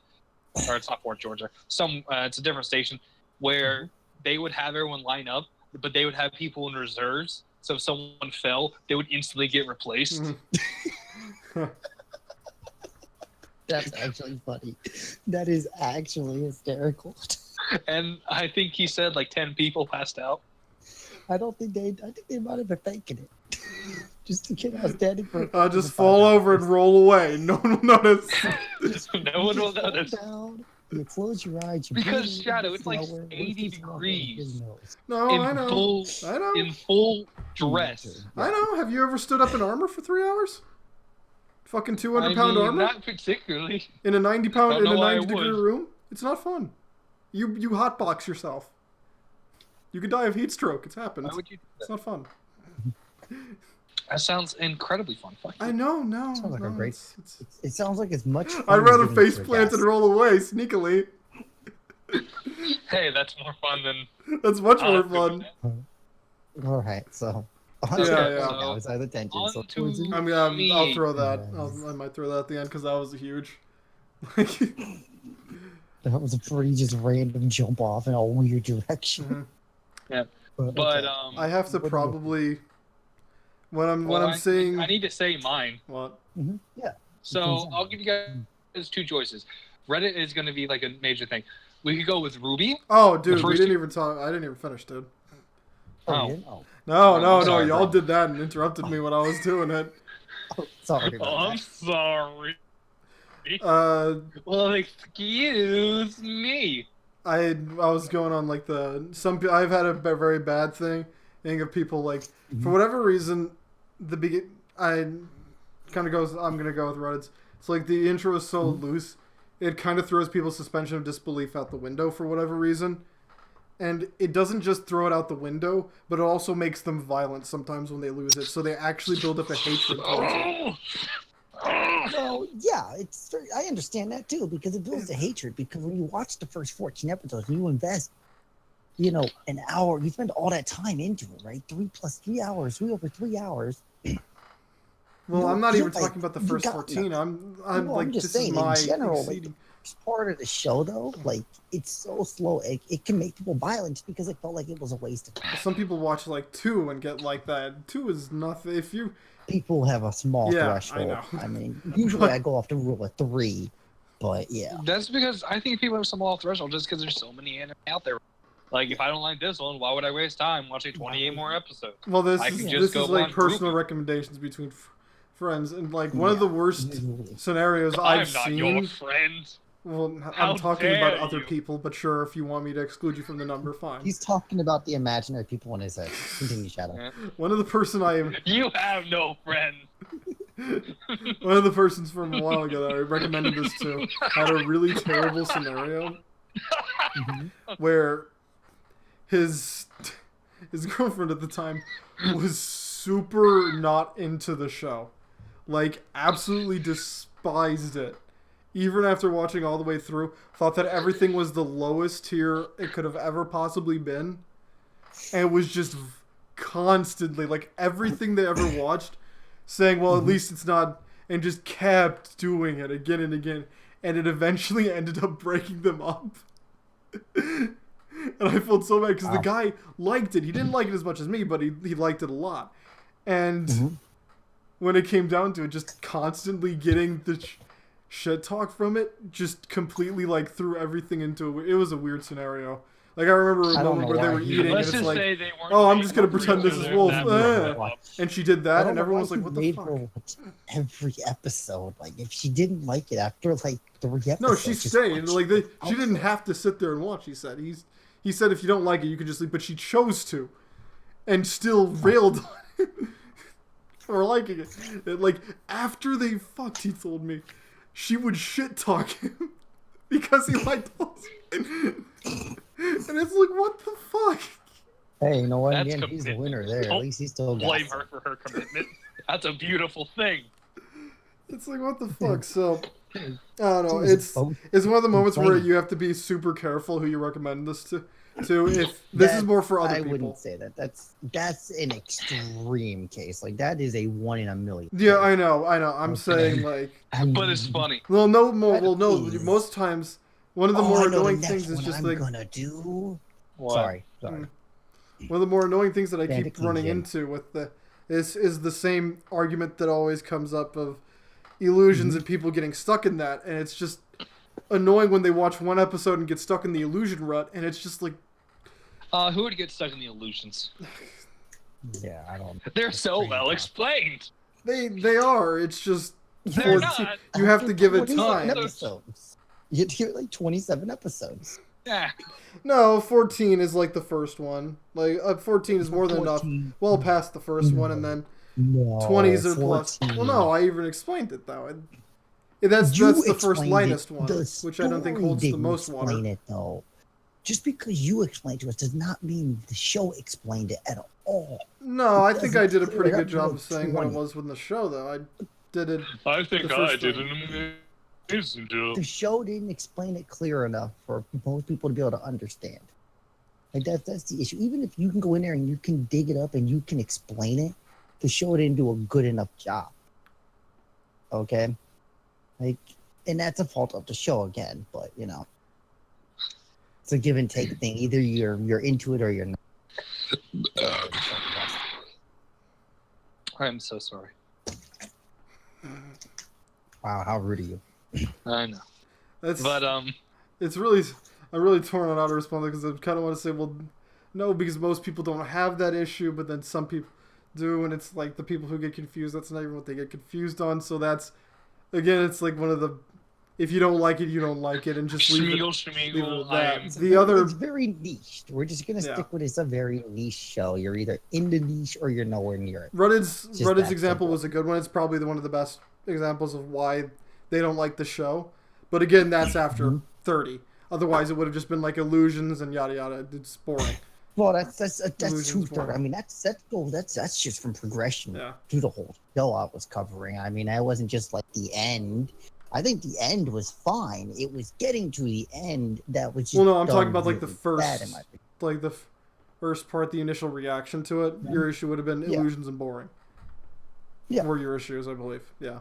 Speaker 1: Or it's not Fort Georgia. It's a different station where they would have everyone line up, but they would have people in reserves. So if someone fell, they would instantly get replaced.
Speaker 2: That's actually funny. That is actually hysterical.
Speaker 1: And I think he said like 10 people passed out.
Speaker 2: I think they might have been faking it. Just the kid I was standing for.
Speaker 3: I'll just fall over and roll away. No one will notice.
Speaker 1: No one will notice.
Speaker 2: Down, you close your eyes. You
Speaker 1: Because,
Speaker 2: breathe
Speaker 1: Shadow, it's like
Speaker 2: slower.
Speaker 1: 80
Speaker 2: What's this one?
Speaker 1: degrees.
Speaker 3: No, I know. I know.
Speaker 1: In full dress.
Speaker 3: I know. Have you ever stood up in armor for 3 hours? Fucking 200-pound armor
Speaker 1: Not particularly.
Speaker 3: in a 90-pound
Speaker 1: Don't
Speaker 3: in a
Speaker 1: know why I
Speaker 3: 90-degree
Speaker 1: would.
Speaker 3: room. It's not fun. You hotbox yourself. You could die of heat stroke. It's happened.
Speaker 1: Why would you do
Speaker 3: It's
Speaker 1: that?
Speaker 3: not fun.
Speaker 1: That sounds incredibly fun. Fuck you.
Speaker 3: I know. No.
Speaker 2: Sounds like
Speaker 3: no,
Speaker 2: a great.
Speaker 3: it's-
Speaker 2: It sounds like as much. fun
Speaker 3: I'd
Speaker 2: as
Speaker 3: rather
Speaker 2: getting
Speaker 3: face
Speaker 2: to a
Speaker 3: plant and
Speaker 2: gas.
Speaker 3: roll away sneakily.
Speaker 1: Hey, that's more fun than.
Speaker 3: That's much
Speaker 1: I'll
Speaker 3: more
Speaker 1: have to go with
Speaker 3: fun.
Speaker 1: that.
Speaker 2: All right, so.
Speaker 3: Yeah, yeah.
Speaker 2: Now it's out of tension.
Speaker 1: On
Speaker 2: So
Speaker 1: to-
Speaker 2: towards the-
Speaker 3: I mean, I'll
Speaker 1: Me.
Speaker 3: throw that.
Speaker 2: Yes.
Speaker 3: I might throw that at the end because that was huge.
Speaker 2: that was a pretty just random jump off in a weird direction.
Speaker 3: Mhm.
Speaker 1: Yeah.
Speaker 2: But,
Speaker 1: But
Speaker 2: okay.
Speaker 3: I have to
Speaker 2: What do you-
Speaker 3: probably when I'm
Speaker 1: well,
Speaker 3: saying
Speaker 1: I need to say mine.
Speaker 3: what.
Speaker 2: Yeah.
Speaker 1: So I'll give you guys two choices. Reddit is going to be like a major thing. We could go with Ruby.
Speaker 3: Oh, dude, we
Speaker 1: first
Speaker 3: didn't
Speaker 1: two-
Speaker 3: even talk. I didn't even finish, dude.
Speaker 2: Oh,
Speaker 1: Oh.
Speaker 2: you didn't? Oh,
Speaker 3: No,
Speaker 1: sorry,
Speaker 3: y'all
Speaker 1: bro.
Speaker 3: did that and interrupted me when I was doing it.
Speaker 2: sorry
Speaker 1: Oh,
Speaker 2: about
Speaker 1: I'm sorry.
Speaker 3: Uh,
Speaker 1: Well, excuse me.
Speaker 3: I was going on like I've had a very bad thing of people like for whatever reason I kind of goes I'm gonna go with Reddit's. It's like the intro is so loose, it kind of throws people's suspension of disbelief out the window for whatever reason, and it doesn't just throw it out the window, but it also makes them violent sometimes when they lose it. So they actually build up a hatred towards it.
Speaker 2: Well, yeah, I understand that too because it builds the hatred. Because when you watch the first 14 episodes, you invest, an hour. You spend all that time into it, right? 3 hours, over 3 hours.
Speaker 3: Well,
Speaker 2: No,
Speaker 3: I'm not
Speaker 2: you're
Speaker 3: even
Speaker 2: right.
Speaker 3: talking about the
Speaker 2: You
Speaker 3: first
Speaker 2: got
Speaker 3: 14.
Speaker 2: nothing.
Speaker 3: I'm
Speaker 2: No,
Speaker 3: like
Speaker 2: I'm just
Speaker 3: this
Speaker 2: saying
Speaker 3: is my
Speaker 2: in general, like
Speaker 3: exceeding.
Speaker 2: the part of the show though, like it's so slow. It can make people violent just because it felt like it was a waste of time.
Speaker 3: Some people watch like 2 and get like that. 2 is nothing. If you
Speaker 2: People have a small
Speaker 3: Yeah, I
Speaker 2: threshold.
Speaker 3: know.
Speaker 2: I mean, usually I go off the rule of 3, but yeah.
Speaker 1: That's because I think people have some small threshold just because there's so many anime out there. Like, if I don't like this one, why would I waste time watching 28 more episodes?
Speaker 3: well, this
Speaker 1: I
Speaker 3: is
Speaker 1: can
Speaker 3: this
Speaker 1: just
Speaker 3: is
Speaker 1: go
Speaker 3: like
Speaker 1: on
Speaker 3: personal
Speaker 1: Groupon.
Speaker 3: recommendations between friends, and like one of the worst
Speaker 2: Usually.
Speaker 3: scenarios
Speaker 1: I'm
Speaker 3: I've
Speaker 1: not
Speaker 3: seen.
Speaker 1: your friend.
Speaker 3: Well,
Speaker 1: How
Speaker 3: I'm talking about
Speaker 1: dare
Speaker 3: other
Speaker 1: you.
Speaker 3: people, but sure, if you want me to exclude you from the number, fine.
Speaker 2: He's talking about the imaginary people in his head. Continue, Shadow.
Speaker 1: Yeah.
Speaker 3: One of the person
Speaker 1: You have no friend.
Speaker 3: one of the persons from a while ago that I recommended this to had a really terrible scenario where his girlfriend at the time was super not into the show, like absolutely despised it. Even after watching all the way through, thought that everything was the lowest tier it could have ever possibly been, and was just constantly like everything they ever watched, saying, "Well, at least it's not," and just kept doing it again and again, and it eventually ended up breaking them up. And I felt so bad because the guy liked it. He didn't like it as much as me, but he liked it a lot. And when it came down to it, just constantly getting the shit talk from it, just completely like threw everything into it. It was a weird scenario. Like I remember a
Speaker 2: I don't
Speaker 3: moment
Speaker 2: know
Speaker 3: where they
Speaker 2: why
Speaker 3: were
Speaker 2: he-
Speaker 3: eating, and
Speaker 1: Let's
Speaker 3: it's
Speaker 1: just
Speaker 3: like,
Speaker 1: say they weren't.
Speaker 3: oh, I'm
Speaker 1: made
Speaker 3: just gonna
Speaker 1: for
Speaker 3: pretend
Speaker 1: each
Speaker 3: this is
Speaker 1: other
Speaker 3: Wolf,
Speaker 1: that
Speaker 3: eh.
Speaker 1: much.
Speaker 3: And she did
Speaker 2: I
Speaker 3: that,
Speaker 2: don't
Speaker 3: and
Speaker 2: know
Speaker 3: everyone
Speaker 2: why
Speaker 3: was like,
Speaker 2: he
Speaker 3: what the
Speaker 2: made
Speaker 3: fuck?
Speaker 2: her watch every episode. Like, if she didn't like it after like 3 episodes,
Speaker 3: No, she's
Speaker 2: just
Speaker 3: saying
Speaker 2: watch
Speaker 3: like
Speaker 2: it
Speaker 3: she didn't have to sit there and watch. He said he said if you don't like it, you can just leave. But she chose to, and still railed on him for liking it. And, like after they fucked, he told me she would shit talk him because he liked those. And it's like, what the fuck?
Speaker 2: Hey, you know what?
Speaker 1: That's
Speaker 2: Again, he's the
Speaker 1: commitment.
Speaker 2: winner there. At
Speaker 1: Don't
Speaker 2: least he still got
Speaker 1: Blame
Speaker 2: some.
Speaker 1: her for her commitment. That's a beautiful thing.
Speaker 3: It's like, what the fuck? So I don't know.
Speaker 2: She was both
Speaker 3: It's one of the moments where
Speaker 2: complaining.
Speaker 3: you have to be super careful who you recommend this to. If this is more for other
Speaker 2: I
Speaker 3: people.
Speaker 2: wouldn't say that. That's an extreme case. Like that is a 1 in a million.
Speaker 3: Yeah,
Speaker 2: case.
Speaker 3: I know. I'm saying like.
Speaker 1: But it's funny.
Speaker 3: Well, no more.
Speaker 2: That
Speaker 3: Well, no.
Speaker 2: is-
Speaker 3: Most times, one of the
Speaker 2: Oh,
Speaker 3: more
Speaker 2: I know
Speaker 3: annoying
Speaker 2: the
Speaker 3: things
Speaker 2: next
Speaker 3: is
Speaker 2: one
Speaker 3: just
Speaker 2: I'm
Speaker 3: like
Speaker 2: gonna do.
Speaker 1: What?
Speaker 2: Sorry.
Speaker 3: one of the more annoying things that I
Speaker 2: Bandit
Speaker 3: keep
Speaker 2: King
Speaker 3: running
Speaker 2: Jim.
Speaker 3: into with the is the same argument that always comes up of illusions and people getting stuck in that, and it's just annoying when they watch one episode and get stuck in the illusion rut, and it's just like.
Speaker 1: Who would get stuck in the illusions?
Speaker 2: Yeah, I don't.
Speaker 1: They're so
Speaker 2: Crazy
Speaker 1: well
Speaker 2: talk.
Speaker 1: explained.
Speaker 3: They are. It's just
Speaker 1: They're
Speaker 3: 14
Speaker 1: not.
Speaker 3: you have to give it
Speaker 2: 27
Speaker 3: time.
Speaker 2: Episodes. You hear like 27 episodes.
Speaker 1: Yeah.
Speaker 3: No, 14 is like the first one. Like 14 is more than enough.
Speaker 2: 14.
Speaker 3: Well past the first one, and then
Speaker 2: No,
Speaker 3: 20s are plus.
Speaker 2: 14.
Speaker 3: Well, no, I even explained it though. That's
Speaker 2: You
Speaker 3: the first
Speaker 2: explained
Speaker 3: lightest
Speaker 2: it.
Speaker 3: one,
Speaker 2: The
Speaker 3: which I don't think
Speaker 2: story
Speaker 3: holds the
Speaker 2: didn't
Speaker 3: most water.
Speaker 2: explain it though. Just because you explained to us does not mean the show explained it at all.
Speaker 3: No, I
Speaker 2: It
Speaker 3: think
Speaker 2: doesn't
Speaker 3: I did a
Speaker 2: clear
Speaker 3: pretty
Speaker 2: it
Speaker 3: good
Speaker 2: up
Speaker 3: job
Speaker 2: till
Speaker 3: of saying what it
Speaker 2: 20.
Speaker 3: was with the show, though. I did it.
Speaker 1: I think
Speaker 3: The first
Speaker 1: I did
Speaker 3: thing.
Speaker 1: an amazing job.
Speaker 2: The show didn't explain it clear enough for most people to be able to understand. Like that's the issue. Even if you can go in there and you can dig it up and you can explain it, the show didn't do a good enough job. Okay? Like, and that's a fault of the show again, but you know. It's a give and take thing. Either you're into it or you're not.
Speaker 1: I'm so sorry.
Speaker 2: Wow, how rude of you.
Speaker 1: I know.
Speaker 3: That's,
Speaker 1: But
Speaker 3: it's really, I'm really torn on how to respond because I kind of want to say, well, no, because most people don't have that issue, but then some people do, and it's like the people who get confused, that's not even what they get confused on. So that's, again, it's like one of the, if you don't like it, you don't like it, and just leave it. Leave it at that.
Speaker 1: I'm
Speaker 3: The
Speaker 2: It's very niche. We're just gonna
Speaker 3: Yeah.
Speaker 2: stick with it's a very niche show. You're either in the niche or you're nowhere near it.
Speaker 3: Reddit's
Speaker 2: Just
Speaker 3: Reddit's
Speaker 2: that
Speaker 3: example
Speaker 2: simple.
Speaker 3: was a good one. It's probably one of the best examples of why they don't like the show. But again, that's after
Speaker 2: Mm-hmm.
Speaker 3: 30. Otherwise, it would have just been like illusions and yada yada. It's boring.
Speaker 2: Well, that's
Speaker 3: Illusions
Speaker 2: 2/3.
Speaker 3: were-
Speaker 2: I mean, that's just from progression
Speaker 3: Yeah.
Speaker 2: through the whole show I was covering. I mean, I wasn't just like the end. I think the end was fine. It was getting to the end that was just.
Speaker 3: Well, no, I'm
Speaker 2: done
Speaker 3: talking about like the
Speaker 2: really
Speaker 3: first,
Speaker 2: bad, in my opinion.
Speaker 3: like the first part, the initial reaction to it. Your issue would have been
Speaker 2: Yeah.
Speaker 3: illusions and boring.
Speaker 2: Yeah.
Speaker 3: Were your issues, I believe. Yeah.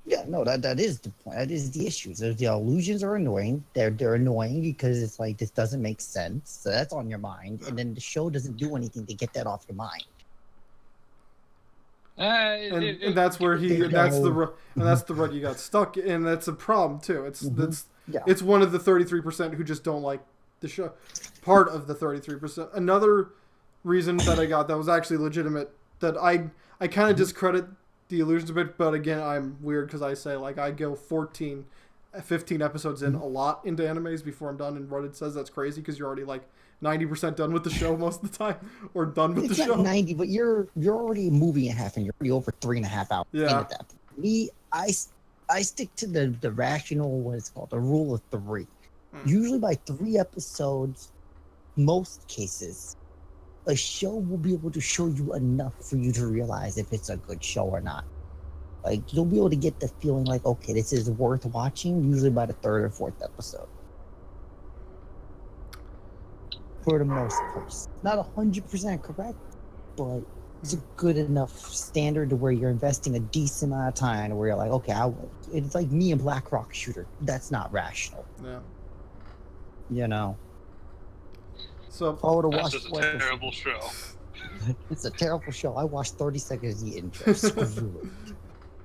Speaker 2: Yeah, no, that is the point. That is the issue. So the illusions are annoying. They're annoying because it's like this doesn't make sense. So that's on your mind, and then the show doesn't do anything to get that off your mind.
Speaker 3: And that's where
Speaker 2: They
Speaker 3: and that's the
Speaker 2: don't.
Speaker 3: ru- and that's the rut you got stuck in. And that's a problem too. It's
Speaker 2: Yeah.
Speaker 3: it's one of the 33% who just don't like the show. Part of the 33%. Another reason that I got that was actually legitimate, that I kind of discredit the illusions a bit, but again, I'm weird because I say like I go 15 episodes in a lot into animes before I'm done, and Reddit says that's crazy because you're already like 90% done with the show most of the time, or done with
Speaker 2: It's
Speaker 3: the
Speaker 2: not
Speaker 3: show.
Speaker 2: 90, but you're already a movie and a half, and you're already over 3.5 hours.
Speaker 3: Yeah.
Speaker 2: in at that point. Me, I stick to the rational, what it's called, the rule of 3. Usually by 3 episodes, most cases, a show will be able to show you enough for you to realize if it's a good show or not. Like, you'll be able to get the feeling like, okay, this is worth watching, usually by the 3rd or 4th episode. For the most part. Not 100% correct, but it's a good enough standard to where you're investing a decent amount of time to where you're like, okay, it's like me and Black Rock Shooter. That's not rational,
Speaker 3: Yeah.
Speaker 2: you know?
Speaker 3: So
Speaker 2: If I would have
Speaker 1: That's
Speaker 2: watched
Speaker 1: just a
Speaker 2: Western-
Speaker 1: terrible show.
Speaker 2: It's a terrible show. I watched 30 seconds of the intro. Screw it.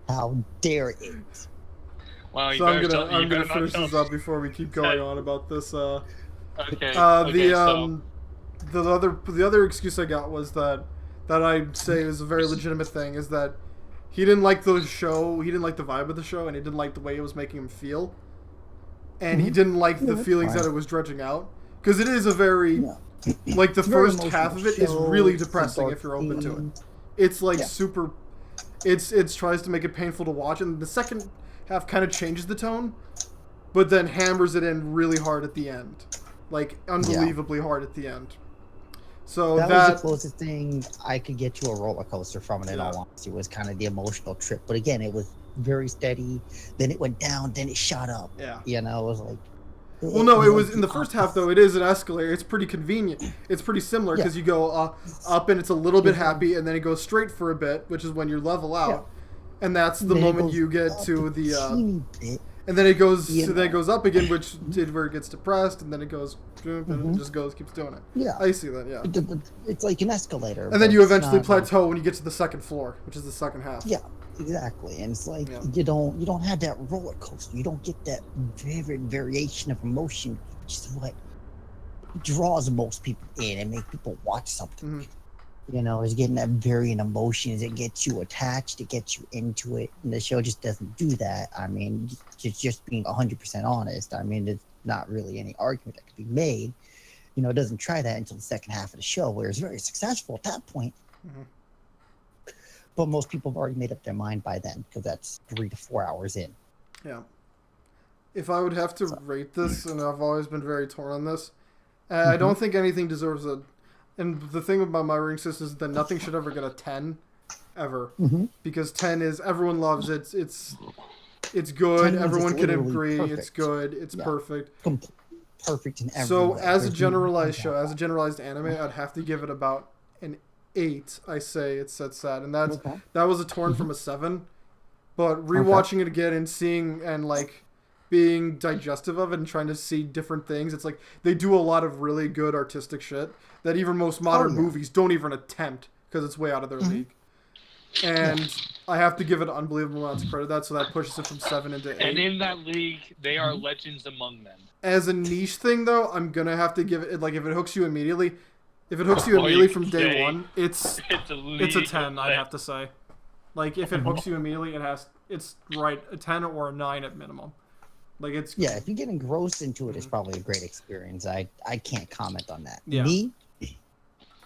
Speaker 2: How dare it?
Speaker 1: Wow, you
Speaker 3: So I'm
Speaker 1: better
Speaker 3: gonna
Speaker 1: tell- you better
Speaker 3: finish
Speaker 1: not
Speaker 3: this
Speaker 1: tell-
Speaker 3: up before we keep going on about this
Speaker 1: Okay.
Speaker 3: The other excuse I got was that I'd say is a very legitimate thing is that he didn't like the show, he didn't like the vibe of the show, and he didn't like the way it was making him feel, and he didn't like the feelings that it was dredging out, because it is a very like the first half of it is really depressing if you're open to it. It's like super. It's tries to make it painful to watch, and the second half kind of changes the tone, but then hammers it in really hard at the end, like unbelievably hard at the end. So
Speaker 2: that was the closest thing I could get to a roller coaster from it. In all honesty, was kind of the emotional trip. But again, it was very steady. Then it went down. Then it shot up. Yeah, you know, it was like.
Speaker 3: Well, no, it was in the first half though. It is an escalator. It's pretty convenient. It's pretty similar because you go up and it's a little bit happy, and then it goes straight for a bit, which is when you level out, and that's the moment you get to the. And then it goes, then it goes up again, which did where it gets depressed, and then it goes, and it just goes, keeps doing it. Yeah, I see that. Yeah,
Speaker 2: it's like an escalator.
Speaker 3: And then you eventually plateau when you get to the second floor, which is the second half.
Speaker 2: Yeah. Exactly, and it's like you don't have that roller coaster. You don't get that vivid variation of emotion, which is what draws most people in and make people watch something. You know, is getting that varying emotions. It gets you attached. It gets you into it. And the show just doesn't do that. I mean, just being 100% honest. I mean, there's not really any argument that could be made. You know, it doesn't try that until the second half of the show, where it's very successful at that point. But most people have already made up their mind by then, because that's 3 to 4 hours in.
Speaker 3: Yeah. If I would have to rate this, and I've always been very torn on this, I don't think anything deserves a... And the thing about my rating system is that nothing should ever get a 10, ever. Because 10 is... Everyone loves it. It's good. Everyone can agree. Perfect. It's good. It's perfect.
Speaker 2: Perfect in every
Speaker 3: So,
Speaker 2: way.
Speaker 3: as a generalized show, as a generalized anime, I'd have to give it about an 8, I say. It's that, and that was a torn from a 7, but rewatching it again and seeing and like being digestive of it and trying to see different things, it's like they do a lot of really good artistic shit that even most modern movies don't even attempt because it's way out of their league. And I have to give it unbelievable amounts of credit to that, so that pushes it from 7 into 8.
Speaker 1: And in that league, they are legends among them.
Speaker 3: As a niche thing, though, I'm gonna have to give it like if it hooks you immediately. If it hooks you immediately from day one, it's a 10, I'd have to say. Like, if it hooks you immediately, it's right, a 10 or a 9 at minimum. Like, it's...
Speaker 2: Yeah, if you get engrossed into it, it's probably a great experience. I can't comment on that.
Speaker 3: Yeah.
Speaker 2: Me,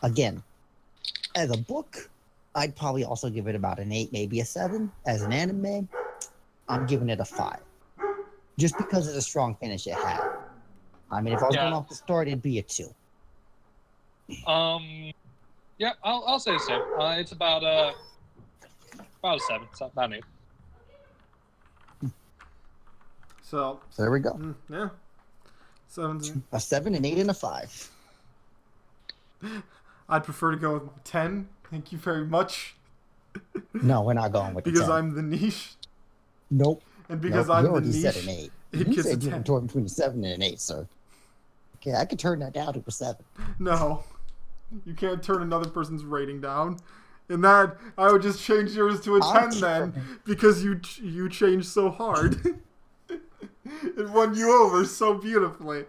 Speaker 2: again, as a book, I'd probably also give it about an 8, maybe a 7. As an anime, I'm giving it a 5. Just because of the strong finish it had. I mean, if I was going off the start, it'd be a 2.
Speaker 1: Yeah, I'll say so. It's about a 7. It's about an 8.
Speaker 2: So there we go.
Speaker 3: Yeah. 7.
Speaker 2: A 7, an 8, and a 5.
Speaker 3: I'd prefer to go with 10. Thank you very much.
Speaker 2: No, we're not going with
Speaker 3: because
Speaker 2: 10.
Speaker 3: I'm the niche.
Speaker 2: Nope.
Speaker 3: And because I'm the niche.
Speaker 2: You already said an 8. You said you were torn between a 7 and an 8, sir. Okay, I could turn that down to a 7.
Speaker 3: No. You can't turn another person's rating down. In that, I would just change yours to a 10 then, because you changed so hard. It won you over so beautifully.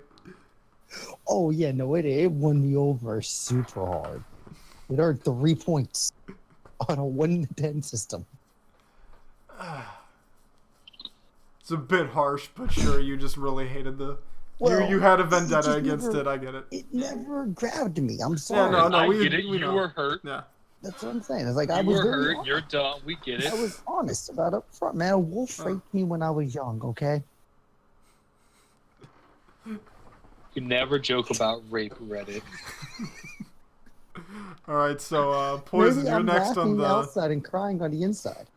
Speaker 2: Oh, yeah, no, it won me over super hard. It earned 3 points on a 1 to 10 system.
Speaker 3: It's a bit harsh, but sure, you just really hated the... Well, you had a vendetta against it, I get it.
Speaker 2: It never grabbed me, I'm sorry.
Speaker 3: Yeah, no,
Speaker 1: I get it, you were hurt.
Speaker 3: Yeah.
Speaker 2: That's what I'm saying. It's like
Speaker 1: you
Speaker 2: I was
Speaker 1: were hurt,
Speaker 2: honest.
Speaker 1: you're dumb, we get it.
Speaker 2: I was honest about it up front, man. A wolf raped me when I was young, okay?
Speaker 1: You never joke about rape, Reddit.
Speaker 3: Alright, so, Poison, you're next on the...
Speaker 2: outside and crying on the inside.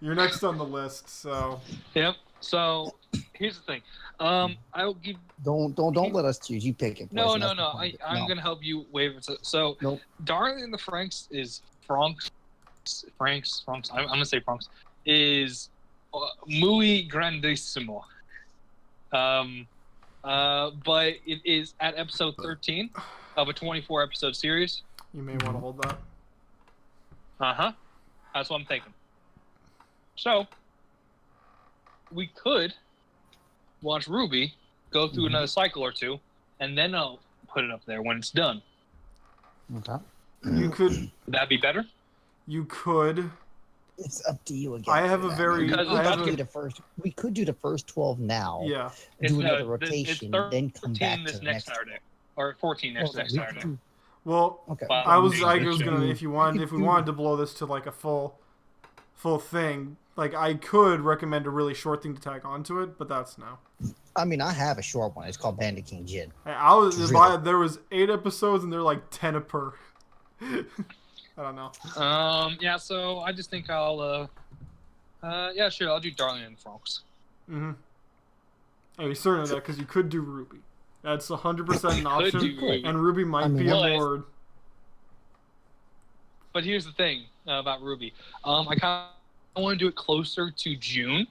Speaker 3: You're next on the list, so...
Speaker 1: Yep, so, here's the thing. I'll give...
Speaker 2: Don't let us choose. You pick it.
Speaker 1: No. I'm going to help you waive it. So, Darling in the Franxx is... Franks. I'm going to say Franks. Is muy grandissimo. But it is at episode 13 of a 24-episode series.
Speaker 3: You may want to hold that.
Speaker 1: Uh-huh. That's what I'm thinking. So, we could watch Ruby go through another cycle or two, and then I'll put it up there when it's done.
Speaker 2: Okay.
Speaker 3: You could.
Speaker 1: Would that be better?
Speaker 3: You could.
Speaker 2: It's up to you again.
Speaker 3: I have
Speaker 2: for
Speaker 3: a
Speaker 2: that.
Speaker 3: very.
Speaker 1: Because
Speaker 3: I have
Speaker 2: do
Speaker 3: a,
Speaker 2: the first. We could do the first 12 now.
Speaker 3: yeah.
Speaker 2: Do another
Speaker 1: It's
Speaker 2: rotation,
Speaker 1: 13
Speaker 2: then come back
Speaker 1: this
Speaker 2: to the
Speaker 1: next
Speaker 2: next.
Speaker 1: Saturday, or 14 next
Speaker 2: Okay, we could
Speaker 1: Saturday.
Speaker 2: do-
Speaker 3: Well,
Speaker 2: Okay.
Speaker 1: Wow.
Speaker 3: I was
Speaker 1: we
Speaker 3: gonna
Speaker 2: do-
Speaker 3: if you
Speaker 2: we
Speaker 3: wanted
Speaker 2: could
Speaker 3: if we
Speaker 2: do-
Speaker 3: wanted to blow this to like a full thing, like I could recommend a really short thing to tag onto it, but that's no.
Speaker 2: I mean, I have a short one. It's called Bandit King Jin.
Speaker 3: I was
Speaker 2: Really?
Speaker 3: there was 8 episodes and they're like 10 a per. I don't know.
Speaker 1: Yeah. So I just think I'll. Yeah, sure. I'll do Darling and Franks.
Speaker 3: Mm-hmm. Are you certain of that? Because you could do Ruby. That's 100% an option,
Speaker 1: do Ruby.
Speaker 3: and Ruby might be a
Speaker 1: Well,
Speaker 3: more.
Speaker 1: But here's the thing about Ruby. I kind of want to do it closer to June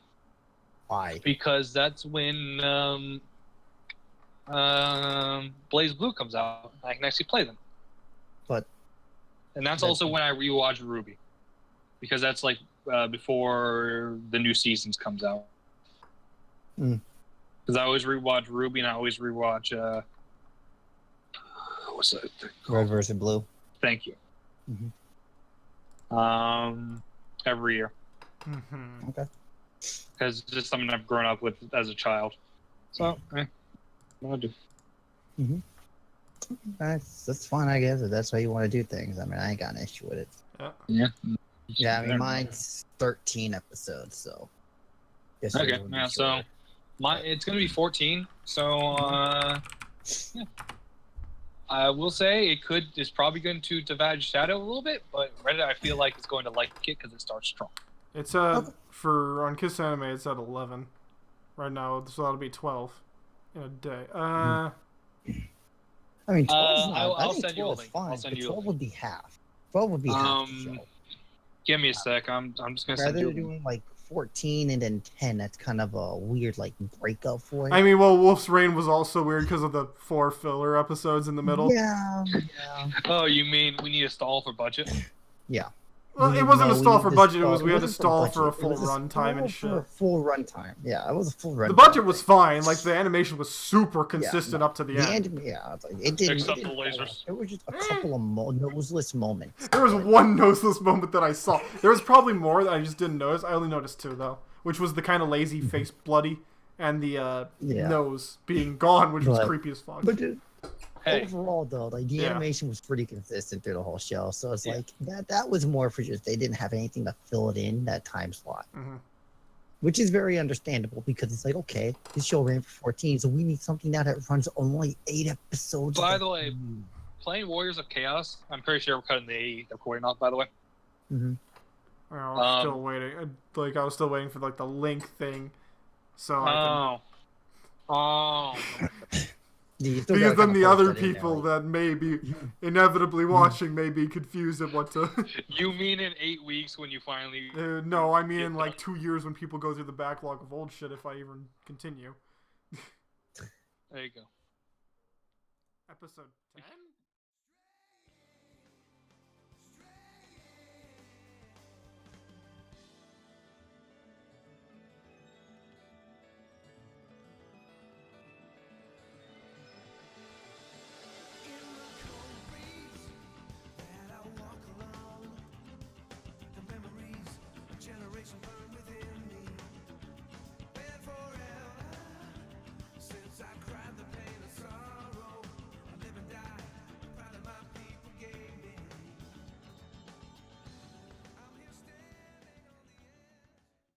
Speaker 2: Why?
Speaker 1: because that's when Blaze Blue comes out. I can actually play them. And that's also when I rewatch Ruby, because that's like before the new seasons comes out.
Speaker 2: Mm.
Speaker 1: Because I always rewatch Ruby and I always rewatch what's that thing called?
Speaker 2: Red versus Blue.
Speaker 1: Thank you.
Speaker 2: Mhm.
Speaker 1: Every year,
Speaker 3: Mm-hmm.
Speaker 2: Okay.
Speaker 1: because it's just something I've grown up with as a child. So, I'll do.
Speaker 2: That's fine, I guess. If that's how you want to do things. I mean, I ain't got an issue with it.
Speaker 1: Yeah.
Speaker 2: Yeah, I mean, mine's 13 episodes, so. Guess
Speaker 1: Okay,
Speaker 2: yours would be
Speaker 1: yeah, so
Speaker 2: shorter.
Speaker 1: it's gonna be 14. So, yeah. I will say it's probably going to divide Shadow a little bit, but Reddit I feel like is going to like it because it starts strong.
Speaker 3: It's for on Kiss Anime it's at 11 right now, so that'll be 12 in a day.
Speaker 2: I mean, 12 is not.
Speaker 1: I'll
Speaker 2: I think
Speaker 1: send you a
Speaker 2: 12 is
Speaker 1: link.
Speaker 2: fine,
Speaker 1: I'll send
Speaker 2: but
Speaker 1: you a
Speaker 2: 12
Speaker 1: link.
Speaker 2: would be half. 12 would be half the show.
Speaker 1: Give me a sec. I'm just gonna send
Speaker 2: Rather
Speaker 1: you.
Speaker 2: than doing like 14 and then 10, that's kind of a weird like breakup for it.
Speaker 3: I mean, well, Wolf's Reign was also weird because of the 4 filler episodes in the middle.
Speaker 2: Yeah.
Speaker 1: Oh, you mean we need a stall for budget?
Speaker 2: Yeah.
Speaker 3: Well, it wasn't a stall for budget. It was we had to stall for a full runtime and shit.
Speaker 2: For a full runtime. Yeah, it was a full runtime.
Speaker 3: The budget was fine. Like the animation was super consistent up to the end.
Speaker 2: Yeah, it didn't.
Speaker 1: Except
Speaker 2: it
Speaker 1: the
Speaker 2: didn't fall
Speaker 1: lasers.
Speaker 2: off. There were just a couple of noseless moments.
Speaker 3: There was one noseless moment that I saw. There was probably more that I just didn't notice. I only noticed 2 though, which was the kind of lazy face bloody and the nose being gone, which was creepy as fuck.
Speaker 2: But
Speaker 1: Hey.
Speaker 2: overall, though, like the animation was pretty consistent through the whole show. So it's like that was more for just they didn't have anything to fill it in that time slot, which is very understandable because it's like, okay, this show ran for 14, so we need something now that runs only 8 episodes.
Speaker 1: By the way, playing Warriors of Chaos, I'm pretty sure we're cutting the recording off. By the way,
Speaker 3: I was still waiting. I was still waiting for like the link thing, so I can. Because then the other people that may be inevitably watching may be confused at what to.
Speaker 1: You mean in 8 weeks when you finally?
Speaker 3: No, I mean in like 2 years when people go through the backlog of old shit. If I even continue.
Speaker 1: There you go.
Speaker 3: Episode 10.